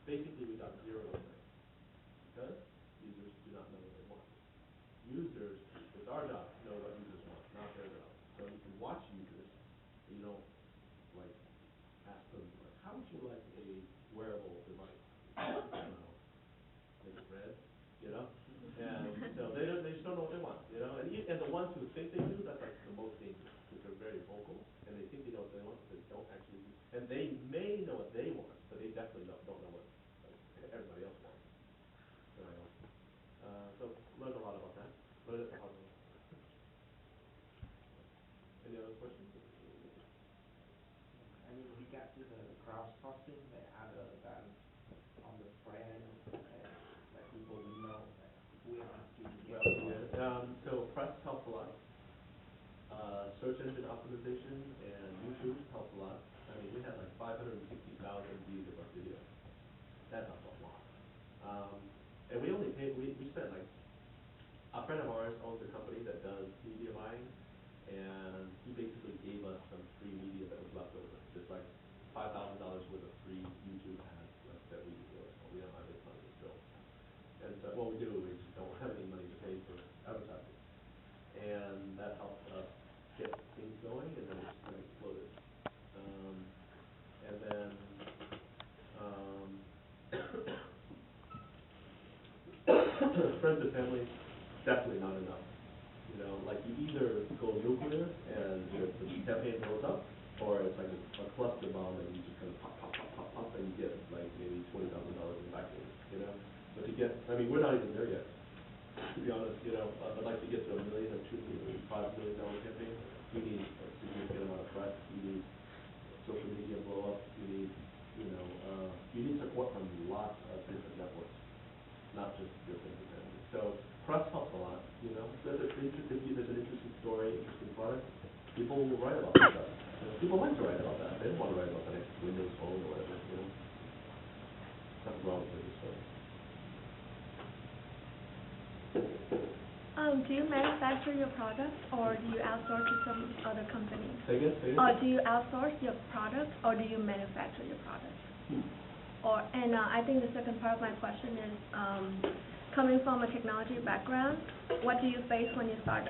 basically we got zero impact because users do not know what they want. Users, it's our job to know what users want, not their job. So you can watch users, you don't like ask them like, how would you like a wearable device? I don't know. Make it red, you know? And so they just don't know what they want, you know? And the ones who think they do, that's like the most dangerous, because they're very vocal and they think they know what they want, but they don't actually do. And they may know what they want, but they definitely don't know what everybody else wants. So learned a lot about that. Learned it the hard way. Any other questions? I mean, we got to the crowdsourcing that other than on the friend that people would know that we are not doing it. So press helps a lot. Search engine optimization and YouTube helps a lot. I mean, we had like 560,000 views of our video. That helps a lot. And we only paid, we spent like, a friend of ours owns a company that does media buying, and he basically gave us some free media that was left over, just like $5,000 worth of free YouTube ads that we we don't have any money still. And so what we do is we just don't have any money to pay for advertising, and that helped us get things going, and then it just kind of exploded. And then friends and family, definitely not enough. You know, like you either go nuclear and the campaign blows up, or it's like a cluster bomb and you just kind of pop, pop, pop, pop, pop, and you get like maybe $20,000 in backlinks, you know? But to get, I mean, we're not even there yet, to be honest, you know. I'd like to get to $1 million or $2 million, $5 million campaign. You need a significant amount of press. You need social media blow up. You need, you need support from lots of different networks, not just your friends and family. So press helps a lot, you know. If there's an interesting story, interesting product, people will write about that stuff. You know, people like to write about that. They don't want to write about the next Windows phone or whatever, you know. Nothing wrong with this story. Do you manufacture your products or do you outsource to some other company? Say again? Do you outsource your product or do you manufacture your product? I think the second part of my question is, coming from a technology background, what do you face when you start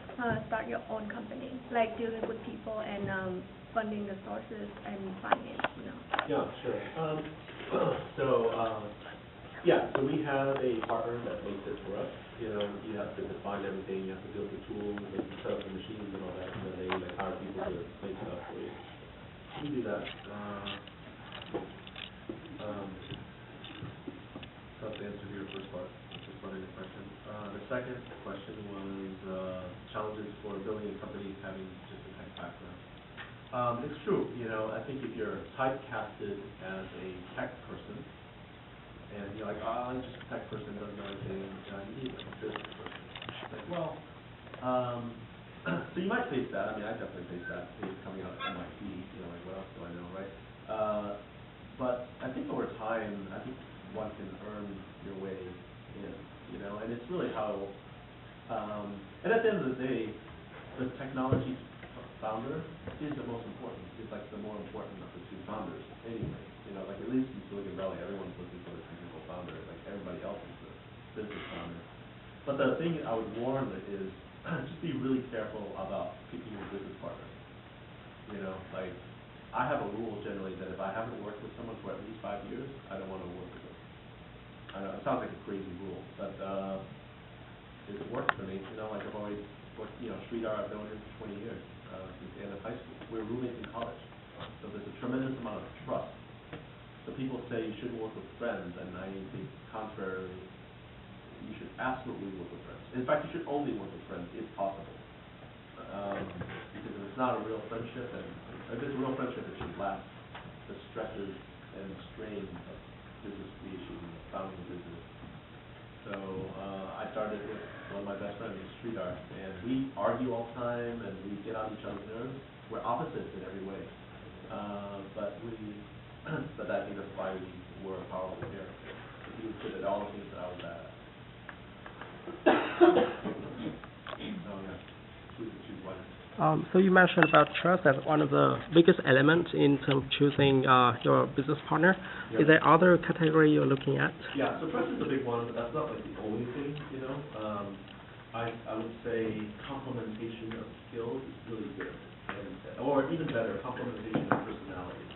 your own company, like dealing with people and funding the sources and finance, you know? Yeah, sure. So we have a partner that makes it for us. You know, you have to define everything, you have to build the tools, and set up the machines and all that, and then they hire people to make stuff for you. We do that. That's the answer to your first part, just running the question. The second question was challenges for building a company having just a tech background. It's true, you know, I think if you're typecasted as a tech person, and you're like, I'm just a tech person, doesn't know anything, you need a business person. Like, well, so you might face that. I mean, I definitely face that coming out of MIT, you know, like, what else do I know, right? But I think over time, I think one can earn your way in, you know, and it's really how, and at the end of the day, the technology founder is the most important. It's like the more important of the two founders anyway. You know, like at least in Silicon Valley, everyone's looking for the technical founder. Like everybody else is the business founder. But the thing I would warn is just be really careful about picking your business partner. You know, like I have a rule generally that if I haven't worked with someone for at least 5 years, I don't want to work with them. I know it sounds like a crazy rule, but it's worked for me. You know, like I've always worked. You know, Sridhar, I've known him for 20 years since the end of high school. We were roommates in college, so there's a tremendous amount of trust. So people say you shouldn't work with friends, and I think contrarily, you should absolutely work with friends. In fact, you should only work with friends if possible. Because if it's not a real friendship, and if it's a real friendship, it should last the stresses and strains of business creation, founding business. So I started with one of my best friends, Sridhar, and we argue all the time, and we get on each other's nerves. We're opposites in every way, but I think that's why we were a powerful pair. He was good at all the things that I was bad at. Oh yeah, she's white. So you mentioned about trust as one of the biggest elements in terms of choosing your business partner. Yeah. Is there other category you're looking at? Yeah, so trust is a big one, but that's not like the only thing, you know. I would say complementation of skills is really good, or even better, complementation of personality.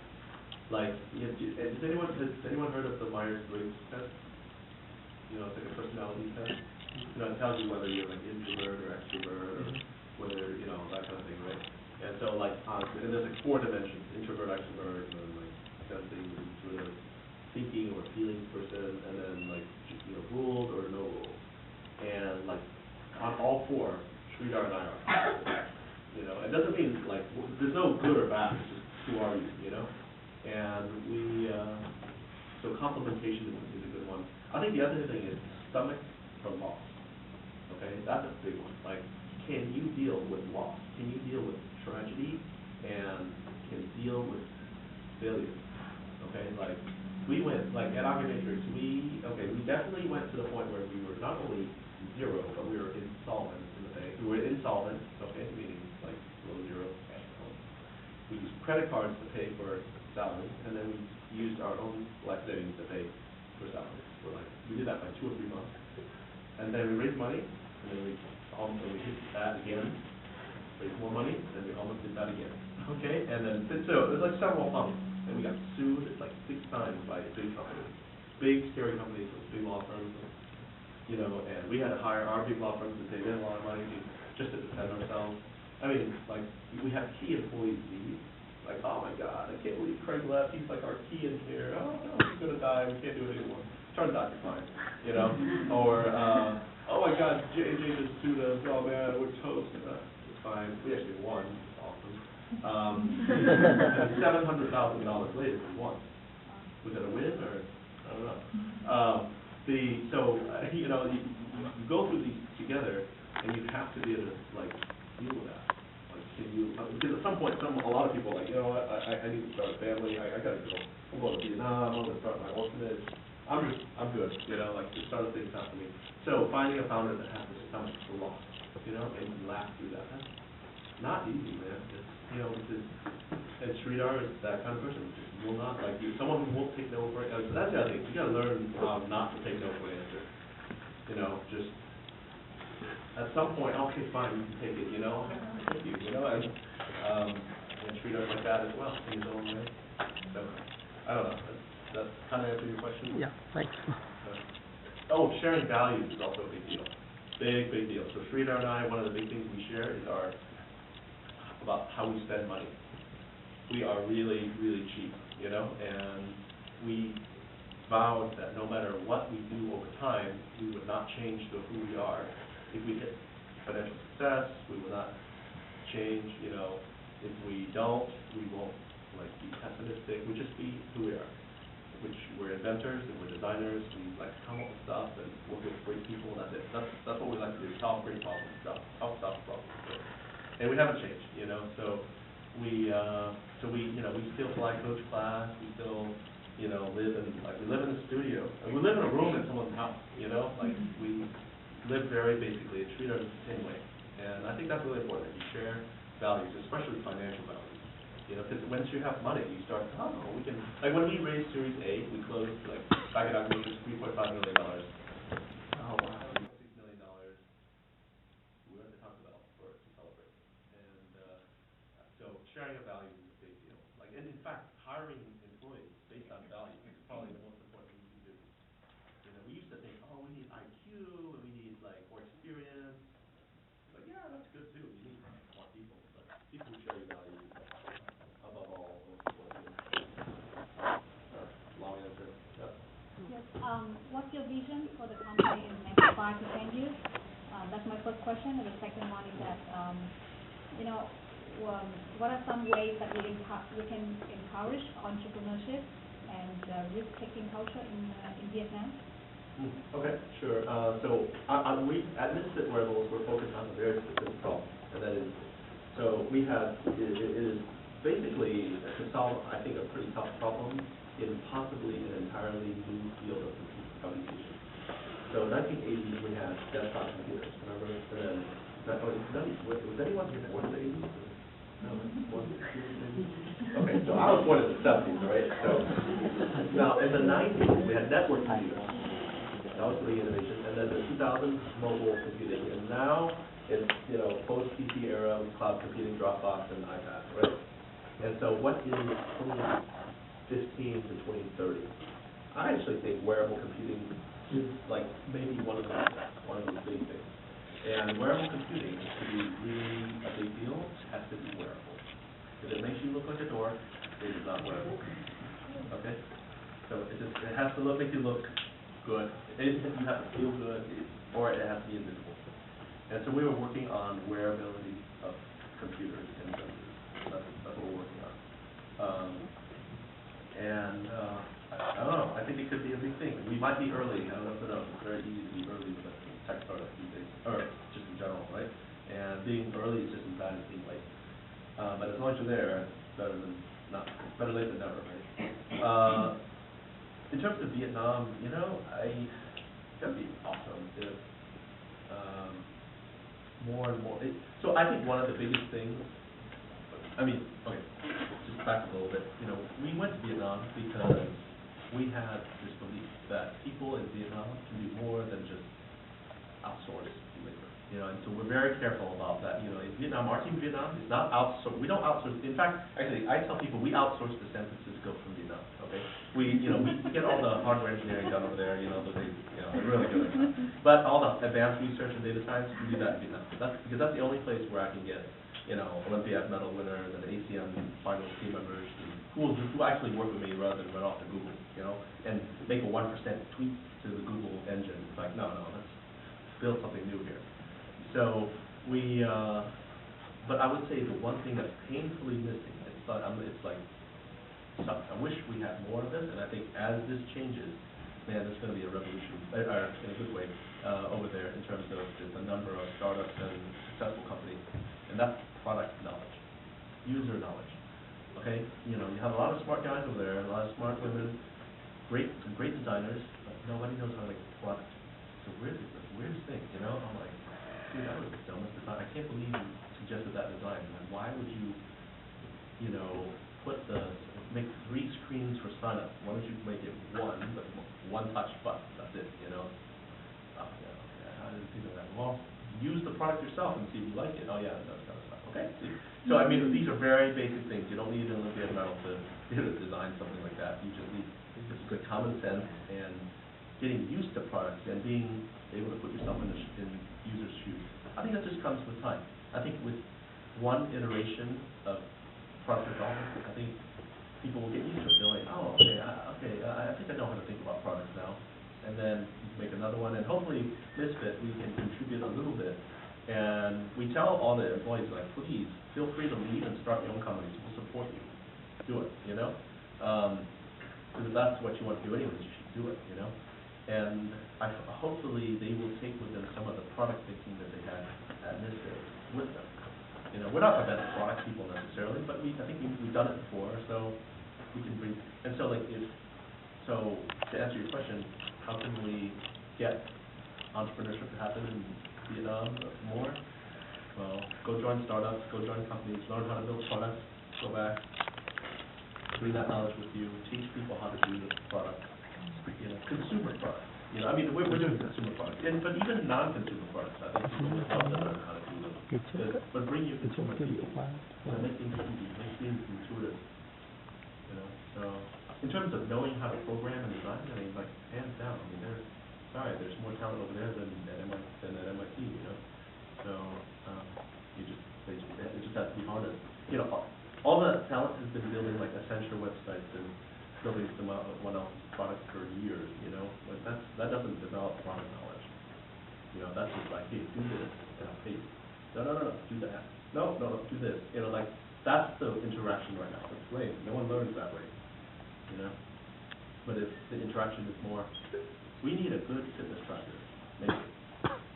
Like, has anyone heard of the Myers-Briggs test? You know, it's like a personality test. You know, it tells you whether you're like introvert or extrovert, or whether, you know, that kind of thing, right? And so like, and there's like 4 dimensions: introvert, extrovert, and then like sensing, sort of thinking or feeling person, and then like, you know, rules or no rules. And like, on all 4, Sridhar and I are. You know, it doesn't mean like, there's no good or bad, it's just who are you, you know? And so complementation is a good one. I think the other thing is stomach for loss. Okay, that's a big one. Like, can you deal with loss? Can you deal with tragedy and can deal with failure? Okay, like, we went, like, at Matrix, we definitely went to the point where we were not only zero, but we were insolvent in the bank. We were insolvent, okay, meaning like below zero cash flow. We used credit cards to pay for salary, and then we used our own life savings to pay for salary. So like, we did that by 2 or 3 months. And then we raised money, and then we hit that again, raised more money, and then we almost did that again. Okay, and then, so there's like several months, and we got sued like 6 times by big companies. Big, scary companies, big law firms. You know, and we had to hire our big law firms to take in a lot of money just to defend ourselves. I mean, like, we had key employees leave. Like, oh my God, I can't believe Craig left. He's like our key engineer. Oh no, he's gonna die. We can't do it anymore. Turns out you're fine. You know, or oh my God, JJ just sued us. Oh man, we're toast. It's fine. We actually won. It's awesome. And $700,000 later, we won. Was it a win or I don't know. You know, you go through these together, and you have to be able to like deal with that. Like, can you? Because at some point, a lot of people are like, you know what? I need to start a family. I gotta go. I'm going to Vietnam. I'm gonna start my orphanage. I'm good. You know, like just other things happen to me. So finding a founder that has the stomach for loss, you know, and can laugh through that. That's not easy, man. It's, you know, and Sridhar is that kind of person. Will not, like, someone who won't take no for an answer. That's the other thing. You gotta learn not to take no for an answer. You know, just at some point, okay, fine, you can take it. You know, thank you. You know, and Sridhar's like that as well in his own way. So I don't know. That kind of answer your question? Yeah, thanks. Sharing values is also a big deal. Big deal. So Sridhar and I, one of the big things we share is about how we spend money. We are really, really cheap, you know, and we vowed that no matter what we do over time, we would not change who we are. If we hit financial success, we will not change, you know. If we don't, we won't, like, be pessimistic. We just be who we are. Which we're inventors and we're designers. We like to come up with stuff and work with great people. That's it. That's what we like to do. Solve great problems. Solve problems. And we haven't changed, you know. So we you know, we still fly coach class. We still, you know, we live in a studio. And we live in a room in someone's house, you know. Like, we live very basically. And treat others the same way. And I think that's really important. That you share values, especially financial values. You know, because once you have money, you start, we can, like when we raised Series A, we closed, like, back at October, $3.5 million. Oh, wow. $6 million. We went to Taco Bell to celebrate. And so sharing a value is a big deal. Like, and in fact, hiring employees based on value is probably the most important thing you can do. You know, we used to think, we need IQ, and we need, like, more experience. But yeah, that's good too. You need more people. But people who share your values. Above all, long answer. Yeah. Yes. What's your vision for the company in the next 5 to 10 years? That's my first question. And the second one is that, you know, what are some ways that we can encourage entrepreneurship and risk-taking culture in Vietnam? Okay, sure. So we at Misfit Wearables, we're focused on a very specific problem, and that is, so we have it is basically to solve, I think, a pretty tough problem in possibly an entirely new field of computation. So in 1980s, we had desktop computers, remember? And then Was anyone here born in the 80s? No, okay, so I was born in the 70s, right? So, now, in the 90s, we had network computers. That was the big innovation. And then the 2000s, mobile computing. And now, it's, post-PC era, cloud computing, Dropbox, and iPad, right? And so what is 2015 to 2030? I actually think wearable computing is like maybe one of those big things. And wearable computing, to be really a big deal, has to be wearable. If it makes you look like a dork, it is not wearable. Okay? So it has to make you look good. You have to feel good, or it has to be invisible. And so we were working on wearability of computers and sensors. That's what we're working on. I don't know. I think it could be a big thing. We might be early. I don't know if it's very easy to be early with a tech startup these days, or just in general, right? And being early is just as bad as being late. But as long as you're there, it's better late than never, right? In terms of Vietnam, that'd be awesome if more and more. So I think one of the biggest things. Just back a little bit. We went to Vietnam because we had this belief that people in Vietnam can do more than just outsource labor. And so we're very careful about that. In Vietnam, our team in Vietnam is not outsource. We don't outsource. In fact, actually, I tell people we outsource to San Francisco from Vietnam. Okay, we get all the hardware engineering done over there. They're really good at that. But all the advanced research and data science, we do that in Vietnam. Because that's the only place where I can get Olympiad medal winners and ACM final team members who actually work with me rather than run off to Google, and make a 1% tweak to the Google engine. It's like, no, let's build something new here. So but I would say the one thing that's painfully missing, it's like, I wish we had more of this, and I think as this changes, man, there's going to be a revolution, in a good way, over there in terms of the number of startups and successful companies, and that's product knowledge, user knowledge. Okay, you have a lot of smart guys over there, a lot of smart women, great designers, but nobody knows how to make a product. It's the weirdest thing, I'm like, dude, that was the dumbest design. I can't believe you suggested that design. Like, why would you, make 3 screens for sign up? Why don't you make it one touch button? That's it, I didn't think of that. Well, use the product yourself and see if you like it. Oh yeah, it does kind of stuff. Okay. See? So these are very basic things. You don't need an Olympiad medal to design something like that. You just need just good common sense and getting used to products and being able to put yourself in users' shoes. I think that just comes with time. I think with one iteration of product development, I think people will get used to it. They're like, oh, I think I know how to think about products now. And then make another one, and hopefully Misfit, we can contribute a little bit. And we tell all the employees, like, please, feel free to leave and start your own companies. We'll support you. Do it, because if that's what you want to do anyways, you should do it, And hopefully they will take with them some of the product thinking that they had at Misfit with them. We're not the best product people necessarily, but I think we've done it before, so we can bring. And so to answer your question, how can we get entrepreneurship to happen in Vietnam more? Well, go join startups, go join companies, learn how to build products, go back, bring that knowledge with you, teach people how to do the product, consumer products. We're doing consumer products, but even non-consumer products, I think people would love to learn how to do them. But bring your consumer people, make things easy, make things intuitive. So in terms of knowing how to program and design, hands down, there's more talent over there than at MIT, So it just has to be harnessed. All the talent has been building Accenture websites and building someone else's product for years, but that doesn't develop product knowledge. That's just like, hey, do this, hey, no, do that. No, do this. That's the interaction right now. It's lame. No one learns that way, But if the interaction is more, we need a good fitness tracker. Make it.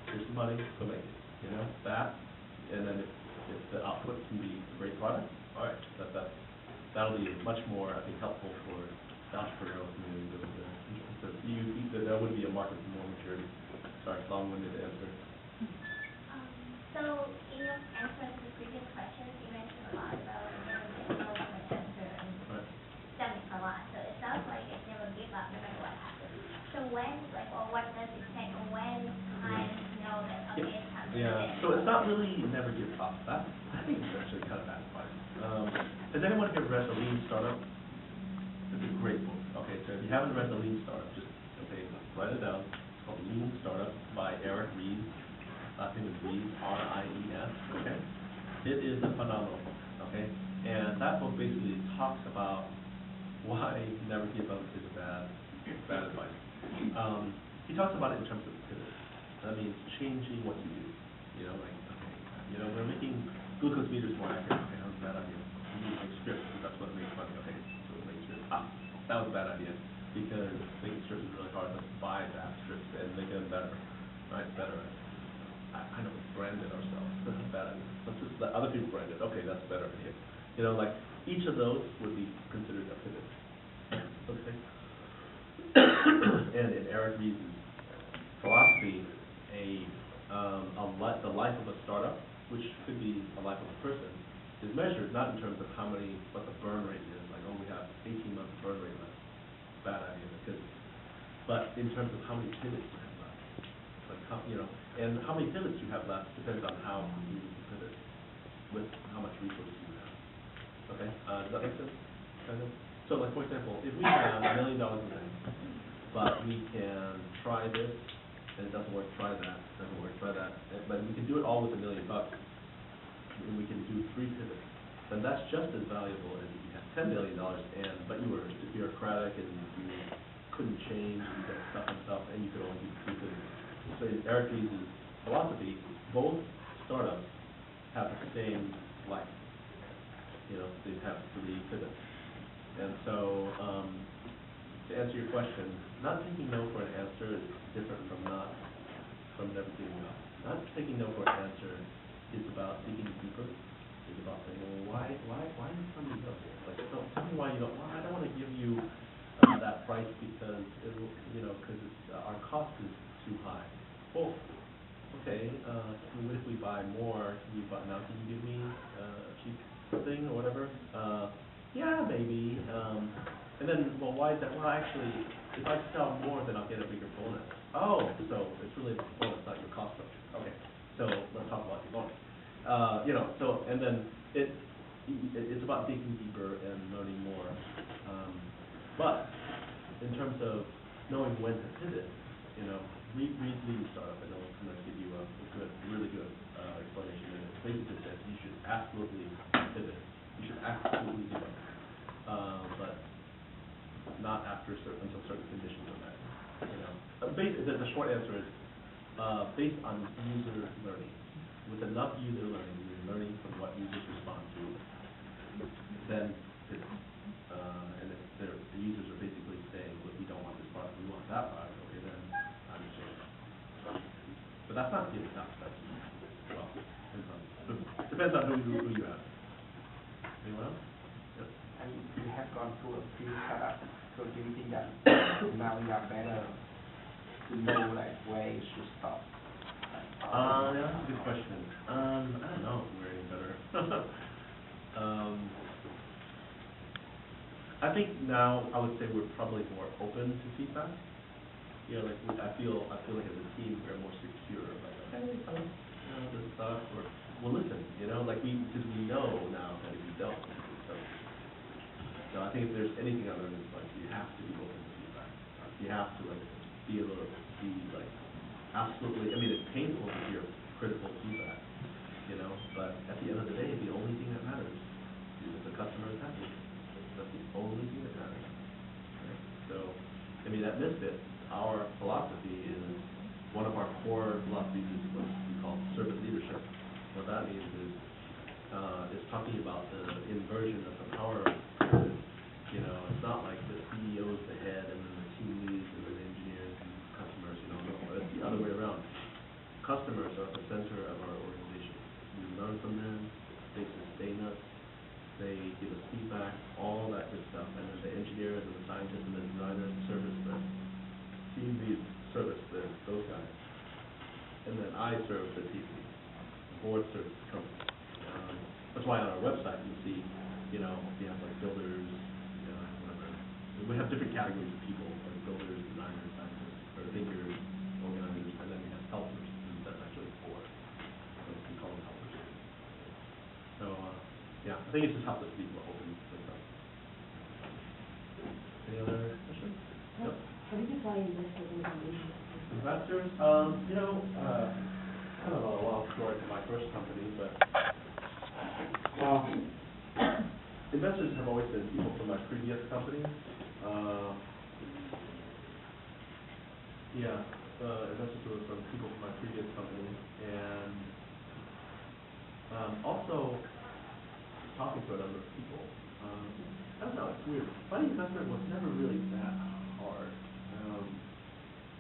Here's the money, go make it. That, and then if the output can be a great product, all right, that'll be much more, I think, helpful for the entrepreneurial community. There would be a market for more maturity. Sorry, long-winded answer. So in your answer to the previous question, you mentioned a lot about never get no from an answer and selling a lot. So it sounds like it's never give up no matter what happens. So when, like, or what does it take, or when clients know that, okay, it's time to Yeah, so it's not really never give up. I think it's actually kind of bad advice. Has anyone here read The Lean Startup? It's a great book. Okay, so if you haven't read The Lean Startup, just, write it down. It's called Lean Startup by Eric Ries. Last name is Ries, R-I-E-S, okay? It is a phenomenal book, okay? And that book basically talks about why never give up is bad advice. He talks about it in terms of pivot. That means changing what you do. You know, like, okay, we're making glucose meters more accurate. Okay, that was a bad idea. We need to make strips because that's what makes money. Okay, so we'll make strips. That was a bad idea because making strips is really hard. Let's buy that strips and make them better, right? Better. I know we branded ourselves. That's a bad idea. Let's just let other people brand it. Okay, that's a better idea. You know, like each of those would be considered a pivot. Okay. And in Eric Ries' philosophy, the life of a startup, which could be a life of a person, is measured not in terms of what the burn rate is, like, oh, we have 18 months of burn rate left. Bad idea, but in terms of how many pivots you have left, like and how many pivots you have left depends on how you pivot with how much resources you have. Okay, does that make sense? Kind of. So, like, for example, if we have $1 million in the bank, but we can try this, and it doesn't work, try that, doesn't work, try that, but we can do it all with $1 million, and we can do 3 pivots, then that's just as valuable as if you had $10 million, but you were bureaucratic and you couldn't change, you got stuck and stuff, and you could only do 3 pivots. So in Eric Ries' philosophy, both startups have the same life. They have 3 pivots. And so, to answer your question, not taking no for an answer is different from never giving up. Not taking no for an answer is about digging deeper. It's about saying, well, why did somebody go here? Like, tell me why you don't. Well, I don't want to give you that price because because our cost is too high. Well, okay. What if we buy more? Can you give me a cheap thing or whatever? Yeah, maybe. And then, well, why is that? Well, actually, if I sell more, then I'll get a bigger bonus. Oh, so it's really the bonus, not your cost structure. Okay, so let's talk about your bonus. And then it's about digging deeper and learning more. But in terms of knowing when to pivot, read Lean Startup, and it'll kind of give you a really good explanation. And it basically says you should absolutely pivot. You should absolutely do it. But not until certain conditions are met. The short answer is based on user learning. With enough user learning, you're learning from what users respond to, then pivot. And if the users are basically saying, well, we don't want this product, we want that product, okay, then I'm change. But that's not giving up. Depends on who you have. Anyone else? Yep. And you have gone through a few startups, so do you think that now you are better to know like where you should stop? Yeah, that's a good question. I don't know if we're any better. I think now I would say we're probably more open to feedback. Like I feel like as a team we're more secure. Like, okay, this stuff, or we'll listen. Because we know now that if you don't, it's so. So I think if there's anything I learned in this life, you have to be open to feedback. You have to be able to be absolutely. I mean, it's painful to hear critical feedback, but at the end of the day, the only thing that matters is if the customer is happy. That's the only thing that matters. Right? So, at Misfit, our philosophy is one of our core philosophies is what we call servant leadership. What that means is it's talking about the inversion of the power. It's not like the CEO is the head and then the team leads and then the engineers and customers. No, it's the other way around. Customers are at the center of our organization. We learn from them. They sustain us. They give us feedback, all that good stuff. And then the engineers and the scientists and the designers service the team leads service those guys. And then I serve the team lead. board service company. That's why on our website you see, we have like builders, whatever. We have different categories of people, like builders, designers, scientists, or thinkers, organizers, and then we have helpers. And that's actually four. So we call them helpers. So yeah, I think it's just helped us be more open to stuff. Any other questions? Yep. How did you find investors in Indonesia? Investors, kind of a long story for my first company, but investors have always been people from my previous company. Investors were from people from my previous company, and also talking to a number of people. I don't know, it's weird. Finding investment was never really that hard.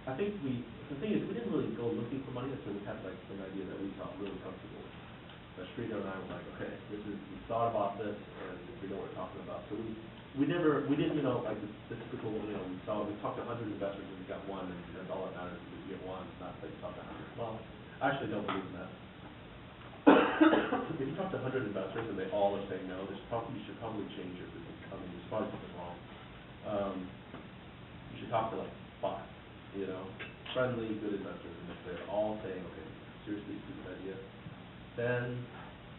I think the thing is, we didn't really go looking for money until we had like some idea that we felt really comfortable with. Sridhar and I were like, okay, we thought about this and we know what we're talking about. So we didn't, like the typical, we talked to 100 investors and we got one, and that's all that matters is you get one, not that you talk to 100. Well, I actually don't believe in that. If you talk to 100 investors and they all are saying no, you should probably change your business. I mean, there's probably something wrong. You should talk to like 5, friendly, good investors, and if they're all saying, okay, seriously, stupid idea, then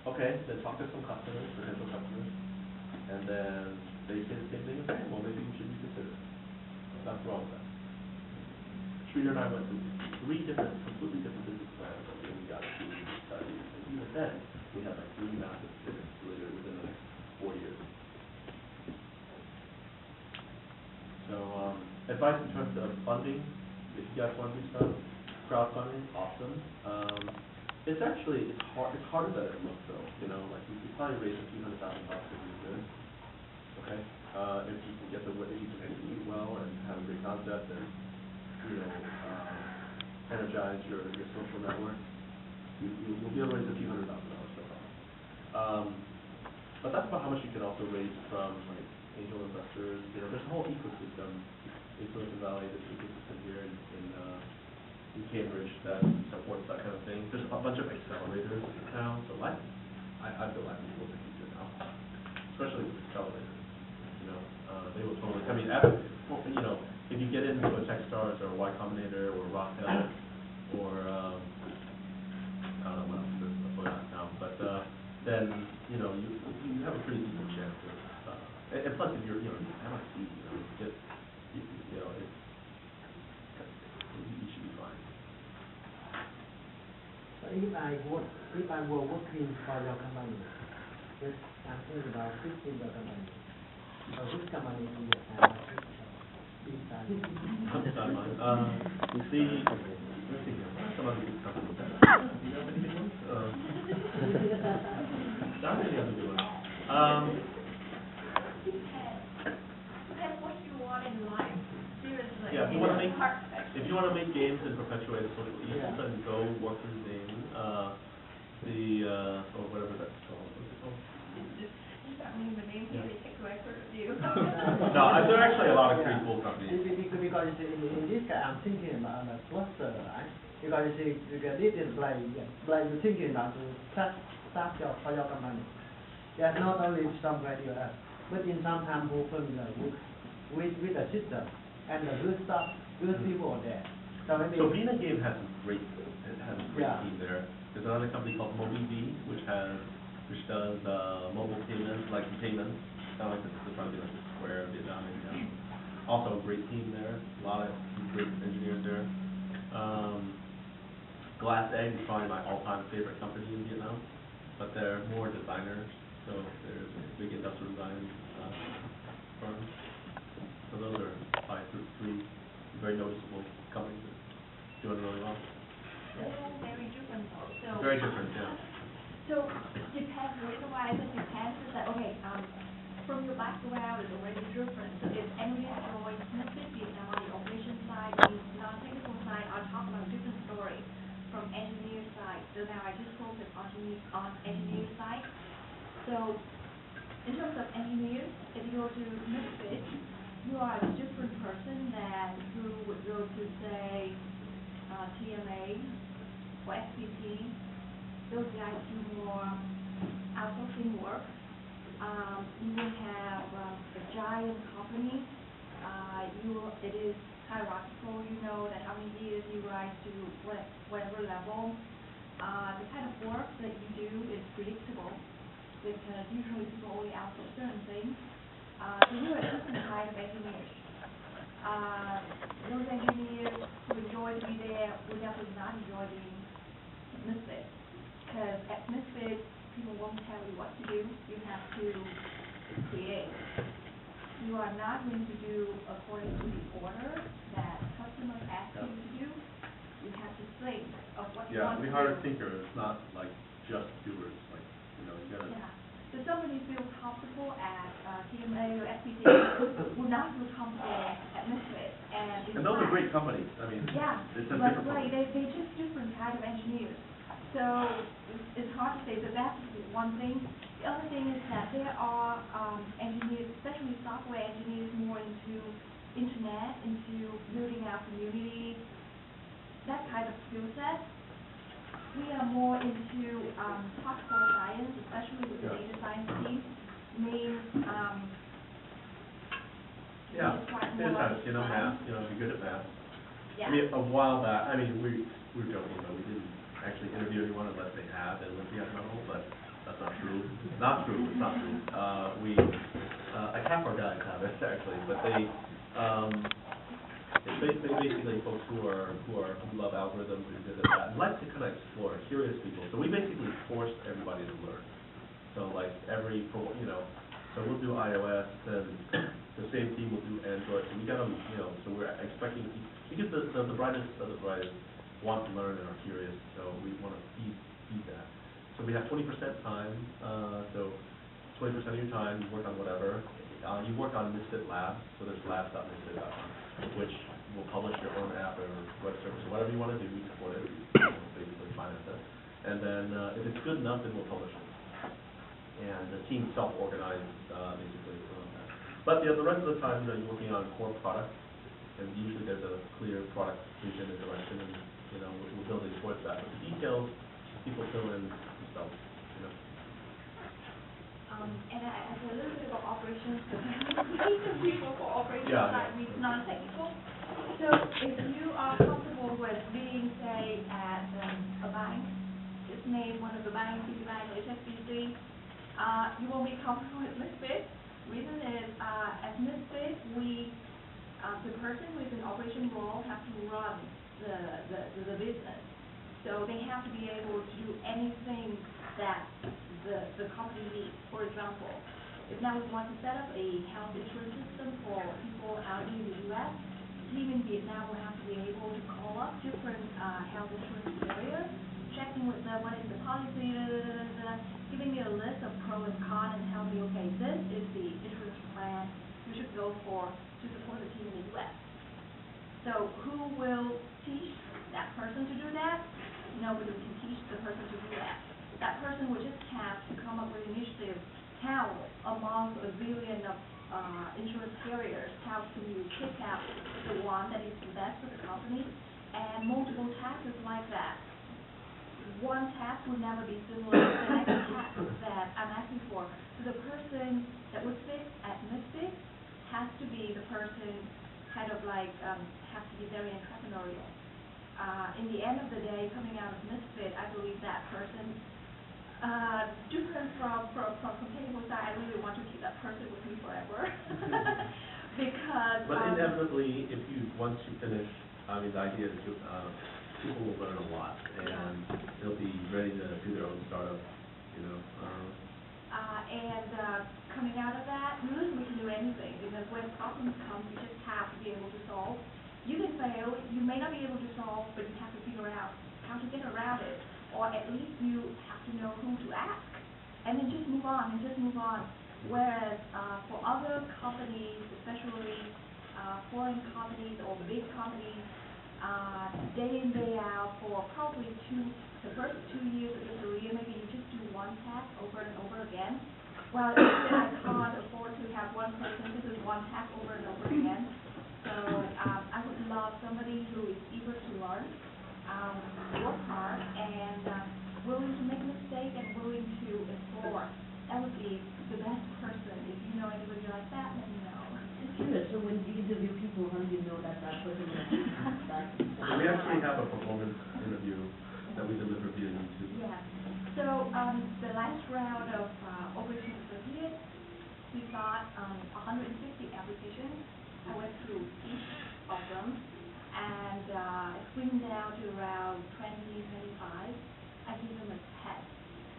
talk to some customers, potential customers, and then they say the same thing as, well, maybe we should reconsider. That's wrong with that. Sridhar and I went through 3 completely different business plans, and then we got to study. And even then, we had like 3 massive pivots later within the next 4 years. So, advice in terms of funding, if you guys want to do stuff, crowdfunding, awesome. It's harder than it looks though, like you could probably raise a few $100,000 if you're good. Okay? If you can if you can execute well and have a great concept and, energize your social network, you'll be able to raise a few $100,000 no problem. But that's about how much you can also raise from like angel investors. There's a whole ecosystem in Silicon Valley, this ecosystem here in Cambridge that supports that kind of thing. There's a bunch of accelerators now, so I feel like people in the future now, especially with accelerators. They will totally. I mean, if you get into a Techstars or a Y Combinator or Rockwell or I don't know what else is going on now, but then you have a pretty decent chance of. And plus, if you're MIT, you should be fine. So if I were working for your company, just I'm thinking about fixing your company. So which company is your family? You see, let's see here. What are some other good companies? Do you have any good ones? Not any other good ones. Depends what you want in life. Seriously. Yeah, if you want to make games and perpetuate a social ecosystem, then go work for Zane. Or whatever that's called. What's it called? Just not name the name, they take my point of view. No, there are actually a lot of pretty cool companies. Because in this case, I'm thinking about the cluster, right? Because this is like you're thinking about to start for your company. There's not only some radio app, but in some time open with the system and the good stuff, good people there. So Vina Game has a great team there. There's another company called MobiV, which does mobile payments, like payments, kind of like the probably like the Square Vietnam. Also a great team there. A lot of great engineers there. Glass Egg is probably my all-time favorite company in Vietnam, but they're more designers, so there's a big industrial design firms. So those are probably 3 very noticeable companies that doing really well. Very different though. Very different, yeah. So depends. The reason why I said depends is that from your background is already different. So if anyone joins Misfit Vietnam on the operation side, the non-technical side, I'll talk about different stories from engineer side. So now I just focus on engineer side. So in terms of engineers, if you go to Misfit, you are a different person than who would go to say TMA or SPT those guys do more outsourcing work. You will have a giant company. It is hierarchical. You know that how many years you rise to whatever level. The kind of work that you do is predictable because usually people only outsource certain things. So you are a different kind of engineers. Those engineers who enjoy to be there will definitely not enjoy being Misfit. Because at Misfit, people won't tell you what to do. You have to create. You are not going to do according to the order that customers ask you to do. You have to think of what you want to do. Yeah, we hire thinkers, not like just doers. Like, you gotta. Yeah. So somebody feels comfortable at TMA or FPT will not feel comfortable at Misfit. And those are great companies. I mean, yeah, it's a but different right, company. they're just different kind of engineers. So it's hard to say. So that's one thing. The other thing is that there are engineers, especially software engineers, more into internet, into building our community, that kind of skill set. We are more into hardcore science, especially with the data science team. Means Yeah, more data science, like math, be good at math. Yeah. I mean, a while back, we were joking, but we didn't actually interview anyone unless they had an Olympiad medal, but that's not true. It's not true. Half our guys have it actually, but it's basically folks who love algorithms and good at that, and like to kind of explore, curious people. So we basically forced everybody to learn. So like so we'll do iOS, and the same team will do Android. So we got them, so we're expecting because the brightest of the brightest want to learn and are curious. So we want to feed that. So we have 20% time. So 20% of your time you work on whatever. You work on Misfit Labs. So there's labs.misfit.com, which will publish your own app or web service or whatever you want to do. We support it. Basically finance it. And then if it's good enough, then we'll publish it. And the team self-organized basically on that. But the rest of the time, you're working on core products, and usually there's a clear product vision and direction, and we're building towards that. But the details, people fill in themselves. And I say a little bit about operations because people for operations side we non-technical. So if you are comfortable with being, say, at a bank, just name one of the banks, Citibank or HSBC, you won't be comfortable with Misfit. Reason is, at Misfit, the person with an operation role has to run the business. So they have to be able to do anything that the company needs. For example, if now we want to set up a health insurance system for people out in the U.S., the team in Vietnam will have to be able to call up different health insurance carriers, checking with them what is the policy, giving me a list of pros and cons and tell me, okay, this is the insurance plan you should go for to support the team in the U.S. So who will teach that person to do that? Nobody can teach the person to do that. That person will just have to come up with initiative. How among a billion of insurance carriers, how can you pick out the one that is the best for the company, and multiple tasks like that. One task will never be similar to the next task that I'm asking for. So the person that would fit at Misfit has to be the person kind of like has to be very entrepreneurial. In the end of the day, coming out of Misfit, I believe that person, different from technical side, I really want to keep that person with me forever. Because but inevitably, once you finish, the idea is people will learn a lot, and they'll be ready to do their own startup, coming out of that, really we can do anything, because when problems come, you just have to be able to solve. You can fail, you may not be able to solve, but you have to figure out how to get around it, or at least you have to know who to ask, and then just move on, Whereas for other companies, especially foreign companies or the big companies, day in, day out, for probably the first 2 years of your career, maybe you just do one task over and over again. Well, I can't afford to have one person to do one task over and over again. So I would love somebody who is eager to learn, work hard, and willing to make a mistake and willing to explore. That would be the best person. If you know anybody like that, let me know. Curious, so when you interview people, how do you know that that person is that? We actually have a performance interview that we deliver via YouTube. Yeah. So, the last round of Operation Associates, we got 150 applications. I went through each of them and screened down to around 20, 25. I gave them a test.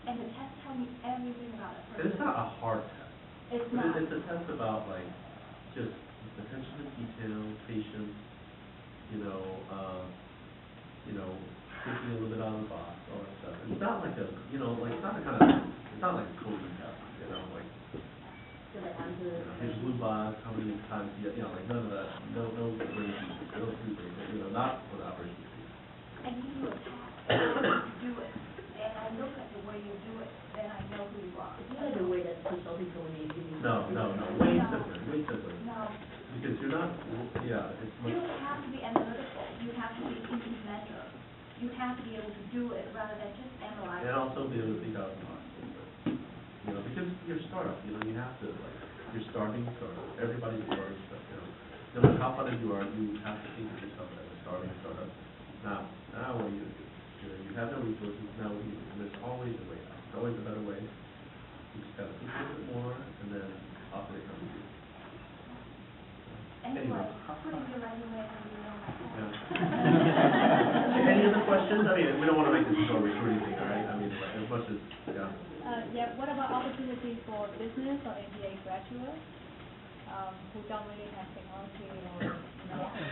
And the test told me everything about a person. And it's not a hard test. It's not. It's a test about like just attention to detail, patience, you know, thinking a little bit out of the box, all that stuff. It's not like a, it's not like a coding test, like, So the answer is. here's blue box, how many times like none of that, no crazy, no stupid, not for the operation. I give you a task, and you do it, and I look at the way you do it, then I know who you are. It's not the way that consulting company is giving. No, way simpler. No. Because you're not, it's much. You have to be analytical, you have to be implementer, you have to be able to do it rather than just analyze. And also be able to think out of the box. Because you're a startup, you have to, you're starting startup. Everybody's a starting startup, No matter how funny you are, you have to think of yourself as a starting startup. Now what are you going to do? You have no resources, now what do you do? And there's always a way out. There's always a better way. You just got to think a little bit more, and then off they come to you. Anyway, put in your resume and you know my Any other questions? I mean, we don't want to make this a recruiting thing, all right? I mean, as much as, What about opportunities for business or MBA graduates who don't really have technology or?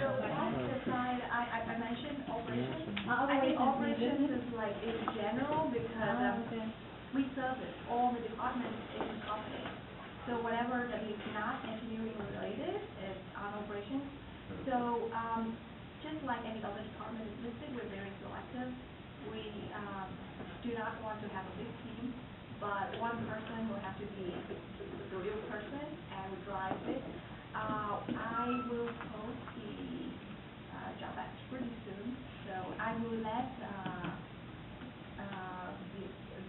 So that's the side I mentioned operations. I think Operations operations is like in general because we service all the departments in the company. So whatever that is not engineering related is on operations. So just like any other department is listed, we're very selective. We do not want to have a big team, but one person will have to be the real person and will drive it. I will post the job ads pretty soon, so I will let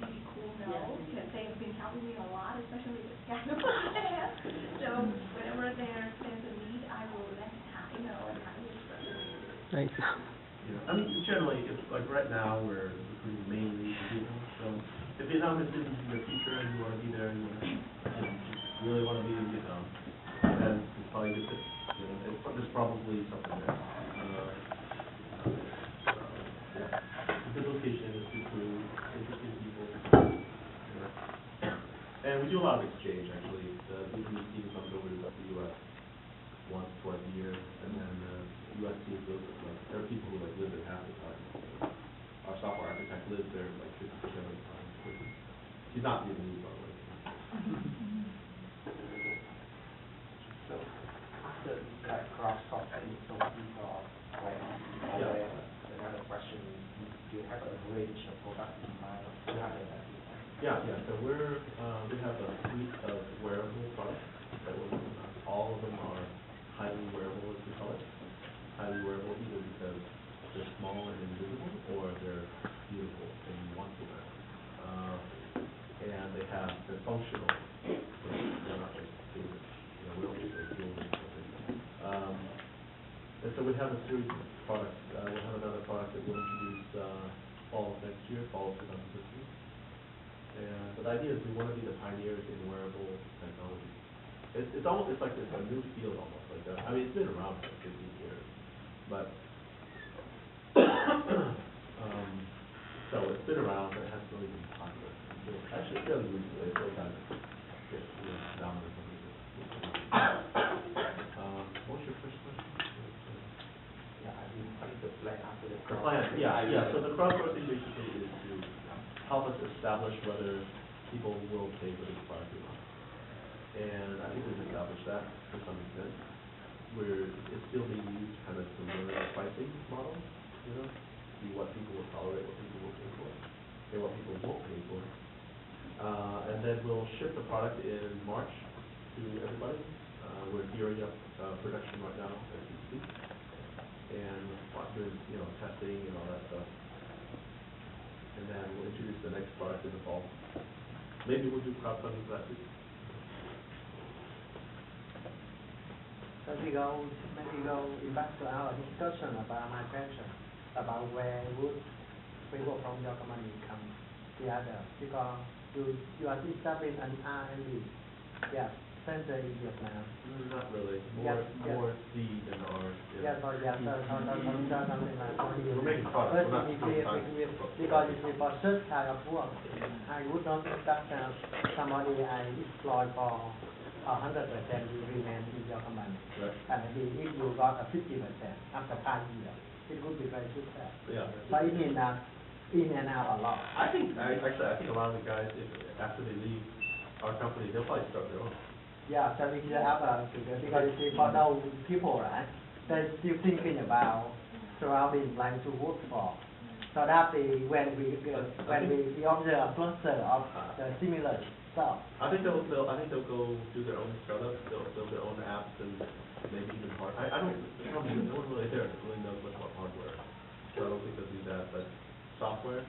VBCOOL know, because they have been helping me a lot, especially with schedule. So whenever there's a need, I will let Ty know, and I will Thanks. I mean, generally, like right now, we're recruiting mainly people. So if Vietnam is in your future and you want to be there, and you really want to be in Vietnam, then it's probably a good fit. There's probably something there. Good location, it's good food, interesting people. And we do a lot of exchange, actually. The team comes over to the U.S. once, twice a year, and then the U.S. team goes, there are people who live there half the time. Our software architect lives there 50% of the time. He's not being used, by the way. So after that cross talk that you told people, another question is, do you have a range of products in mind of 200 that you have? Yeah. So we have a suite of wearable products that we're working on. All of them are highly wearable, as we call it. Highly wearable either because they're small and invisible, or they're beautiful and you want to wear them. And they're functional. So they're not like jewelry. We don't just say jewelry. And so we have a series of products. We'll have another product that we'll introduce fall of next year, fall of 2015. But the idea is we want to be the pioneers in wearable technology. It's like it's a new field almost. I mean, it's been around for 15 years, but so it's been around, but it hasn't really been popular. Actually, fairly recently, it's still kind of dominant. What was your first question? Yeah, I mean, what is the plan after the The plan, yeah. So the crowdsourcing basically is to help us establish whether people will pay for this product or not. And I think we've established that to some extent. It's still being used kind of to learn the pricing model, see what people will tolerate, what people will pay for, and what people won't pay for. And then we'll ship the product in March to everybody. We're gearing up production right now as we speak, and doing testing and all that stuff. and then we'll introduce the next product in the fall. Maybe we'll do crowdfunding for that too. So maybe go back to our discussion about my question about where would people from your company come together, because you are establishing an R&D center in Vietnam. Not really. More C than R. So something like We're making products. We're not because if we for such kind of work, I would not expect somebody I employ for 100% will remain in your company. Right. And maybe if you got a 50% after 5 years, it would be very successful. Yeah. But it means that in and out a lot. I think a lot of the guys, after they leave our company, they'll probably start their own. Yeah, so we should have because you see for those people, right, they're still thinking about surrounding like to work for. So that when we observe a cluster of the similar stuff. I think they'll go do their own startups. They'll build their own apps and maybe even hardware. I don't. No one really there really knows much about hardware, so I don't think they'll do that. But software,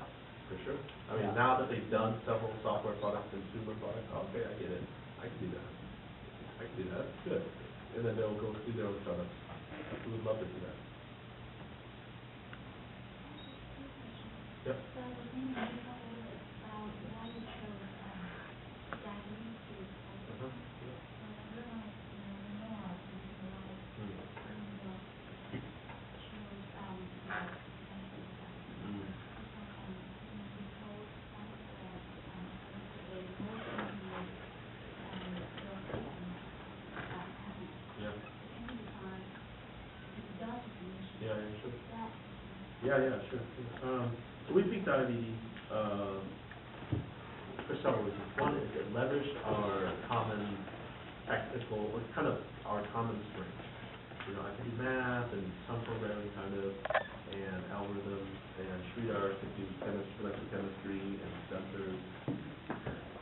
for sure. I mean, now that they've done several software products, consumer products, okay, I get it. I can do that. That's good. And then they'll go do their own startups. We would love to do that. Yep. So the thing is, about why you chose Japanese food. Uh-huh. Yeah. Yeah, sure. So we picked diabetes for several reasons. One is it leveraged our common technical, or kind of our common strength. You know, I can do math and some programming kind of, and algorithms, and Sridhar could do electrochemistry and sensors.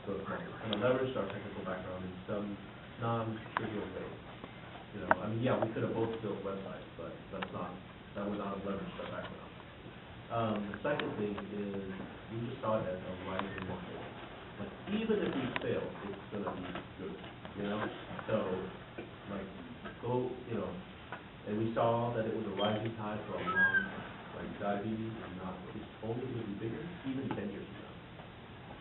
So it kind of leveraged our technical background in some non-trivial ways. You know, I mean, yeah, we could have both built websites, but that would not have leveraged our background. The second thing is we just saw it as a rising market. Like, even if we fail, it's going to be good, you know? So, like, and we saw that it was a rising tide for a long time. Like, diabetes is not, it's only going to be bigger, even 10 years from now.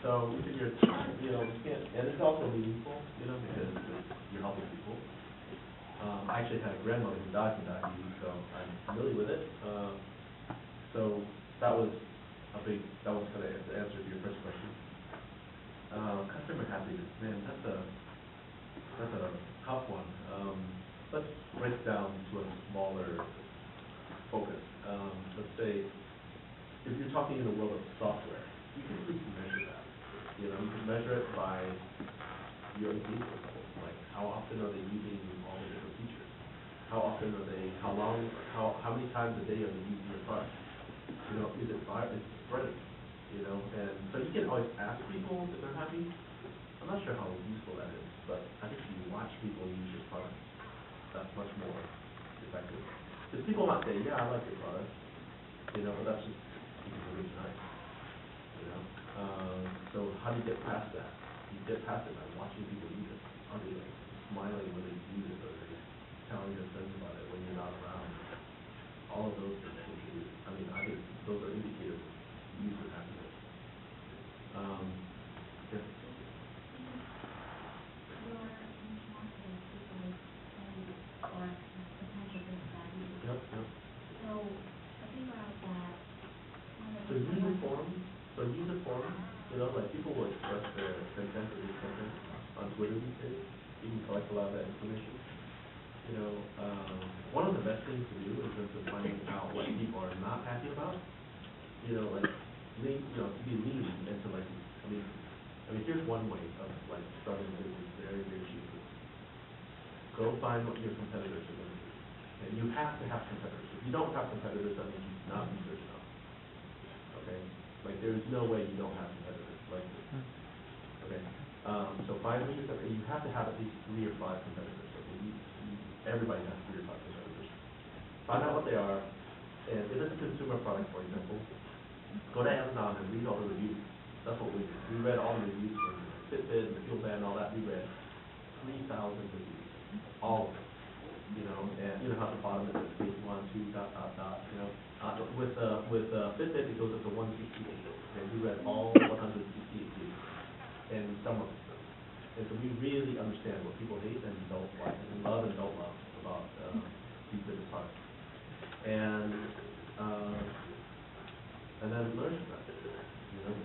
So, we figured, and it's also meaningful, because you're helping people. I actually had a grandmother who died from diabetes, so I'm familiar with it. So that was kind of the answer to your first question. Customer happiness, man, that's a tough one. Let's break it down to a smaller focus. Let's say if you're talking in the world of software, you can at least measure that. You can measure it by your engagement level. Like, how often are they using all the different features? How often are they? How many times a day are they using your product? Is it spreading? And so you can always ask people if they're happy. I'm not sure how useful that is, but I think if you watch people use your product, that's much more effective. Because people might say, yeah, I like your product, but that's just because it looks nice. So how do you get past that? You get past it by watching people use it. Are they like smiling when they use it, or are they telling their friends about it when you're not around? All of those things contribute. I think those are indicators of user happiness. Yep. So I think about that. So user forums, like people will express their content or discontent on Twitter these days. You can collect a lot of that information. One of the best things to do in terms of finding out what people are not happy about, to be lean and to here's one way of starting a business very, very cheaply. Go find what your competitors are going to do. And you have to have competitors. If you don't have competitors, that means you've not researched enough. Okay? There's no way you don't have competitors like this. Okay? So find what you have to have at least 3 or 5 competitors. Okay? Everybody has 3 or 5 competitors. Find out what they are, and if it's a consumer product, for example, Go to Amazon and read all the reviews. That's what we did. We read all the reviews from Fitbit and the Fuel Band and all that. We read 3,000 reviews, all of them. You know, and you know how at the bottom it says stage 1, 2, dot, dot, dot, you know. With Fitbit, it goes up to 168. And we read all 168 reviews, and some of them. And so we really understand what people hate and don't like, and love and don't love about these business products. And then learn from that, you know,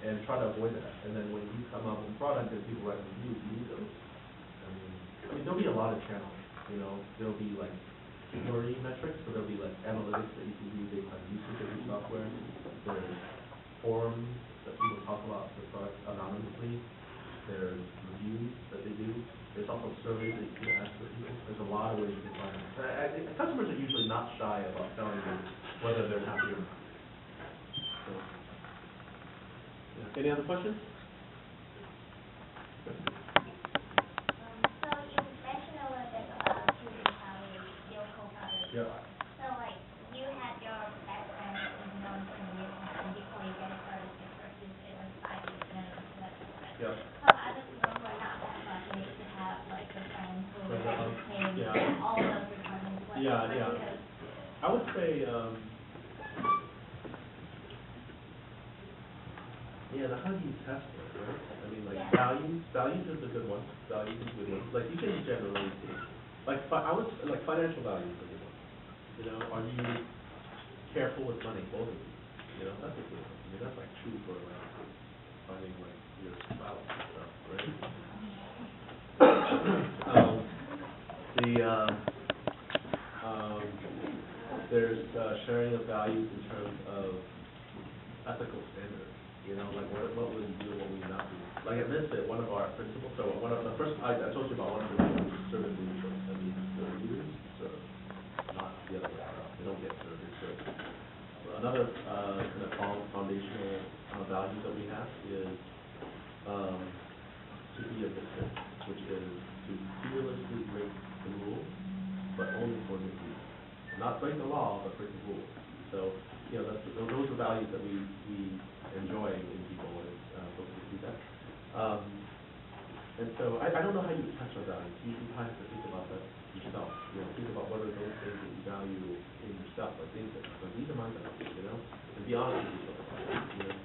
and try to avoid that. And then when you come up with a product and people write reviews, use those. I mean, there'll be a lot of channels, you know. There'll be like worry metrics, so there'll be like analytics that you can do based on usage of your software. There's forums that people talk about the product anonymously. There's reviews that they do. There's also surveys that you can ask for people. There's a lot of ways you can find it. Customers are usually not shy about telling you whether they're happy or not. So, yeah. Any other questions? So you mentioned a little bit about choosing how your co-founders Yeah. work. So like you had your best friend that you've known for years and before you get started with versus it was 5 years and that's right. Yeah. So other people who are not that fortunate to have like the friends who But, are paying yeah. all those requirements. What Yeah, what yeah. do those- I would say, yeah, how do you test it, right? I mean, like, Yeah. values is a good one. Values is a good one. Like, you can generally, like, like, financial values is a good one. You know, are you careful with money, both of you? You know, that's a good one. I mean, that's, like, true for, like, finding, like, your spouse and stuff, right? There's sharing of values in terms of ethical standards. You know, like what will you do, what will you not do? Like at Misfit, one of our principles, so one of the first, I told you about one of the principles is servant leadership. That means the leaders serve, not the other way around. They don't get served, they serve. Another kind of foundational value that we have is to be a misfit, which is to fearlessly break the rules, but only for good reason. Not break the law, but break the rules. So, you know, those are values that we enjoy in people as folks who do that. And so I don't know how you test our values. You have to think about that yourself. You know, think about what are those things that you value in yourself, like things that, like, these are my values, you know, and be honest with yourself about that, you know.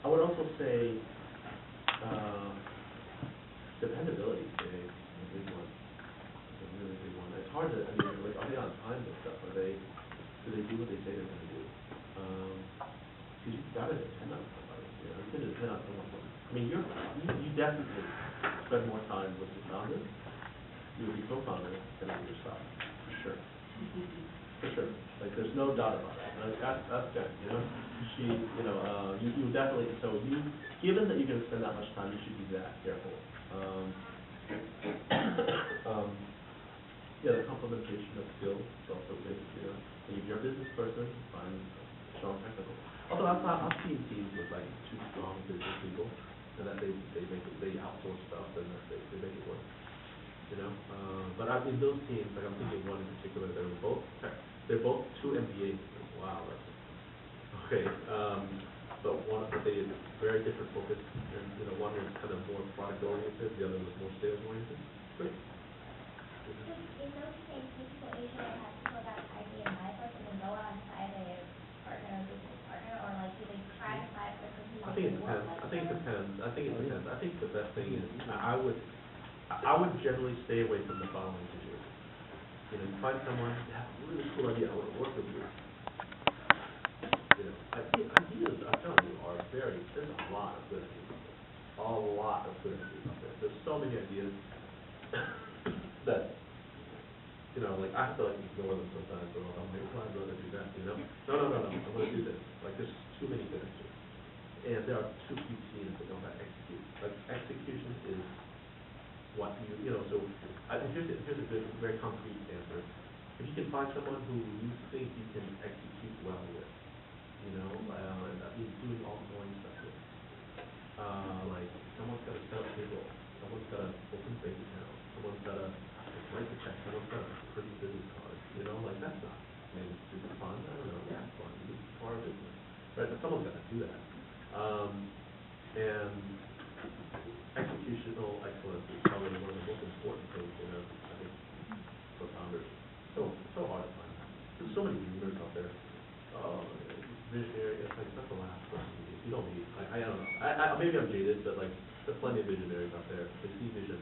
I would also say dependability is a big one. It's a really big one. It's hard to, I mean, like, are they on time and stuff? Do they do what they say they're going to do? Because you've got to depend on somebody. You know, you can depend on someone. I mean, you definitely spend more time with the founder, you would be co-founder, than on yourself, for sure. For sure. Like, there's no doubt about it. Like, that's good, you know? You definitely, so given that you're going to spend that much time, you should be that careful. Yeah, the complementation of skills is also big, you know? And if you're a business person, find strong technical. Although I've seen teams with like two strong business people, and that they outsource stuff and that they make it work, you know? But in those teams, like I'm thinking of one in particular, they're both 2 MBAs. Wow, that's okay. But they had very different focus, and you know, one was kind of more product oriented, the other was more sales oriented. Great. In those things, do people usually have people that idea first and then go out and find a partner or business partner, or like do they try to find a person who I think it depends. I think the best thing is I would generally stay away from the following situation. You know, you find someone, you have a really cool idea, I want to work with you. You know, ideas, I'm telling you, there's a lot of good ideas out there. A lot of good ideas out there. There's so many ideas that, you know, like I have to like ignore them sometimes, or I'm like, oh, I'd rather do that, you know? No, I'm going to do this. Like, there's too many good ideas. And there are too few teams that know how to execute. Like, execution is what you know, so here's a good, very concrete answer. If you can find someone who you think you can execute well with, you know, and that means doing all the boring stuff with. Like, someone's got to set up payroll, someone's got to open bank account, someone's got to write the check, someone's got to produce business cards, you know, like that's not maybe super fun. right? But someone's got to do that. And executional excellence is probably one of the most important things in a, I think, for founders. So hard to find. There's so many dreamers out there. Visionary, it's like, that's the last person you need. You don't need, I don't know. Maybe I'm jaded, but like, there's plenty of visionaries out there. They see vision.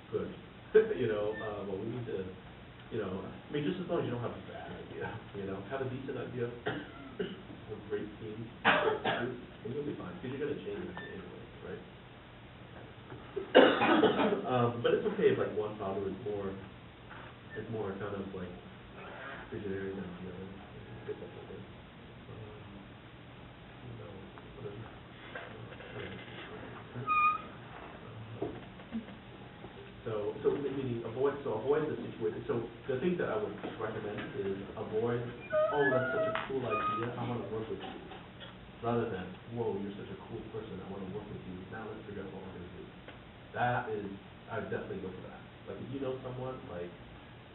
Good. Well, we need to, I mean, just as long as you don't have a bad idea, have a decent idea, a great team, and you'll be fine, because you're going to change it anyway, right? But it's okay if like one founder is more kind of like visionary than the other. That's okay. So meaning avoid the situation. So the thing that I would recommend is avoid, oh, that's such a cool idea, I want to work with you. Rather than, whoa, you're such a cool person, I want to work with you, now let's figure out what we're going to do. That is, I would definitely go for that. Like if you know someone, like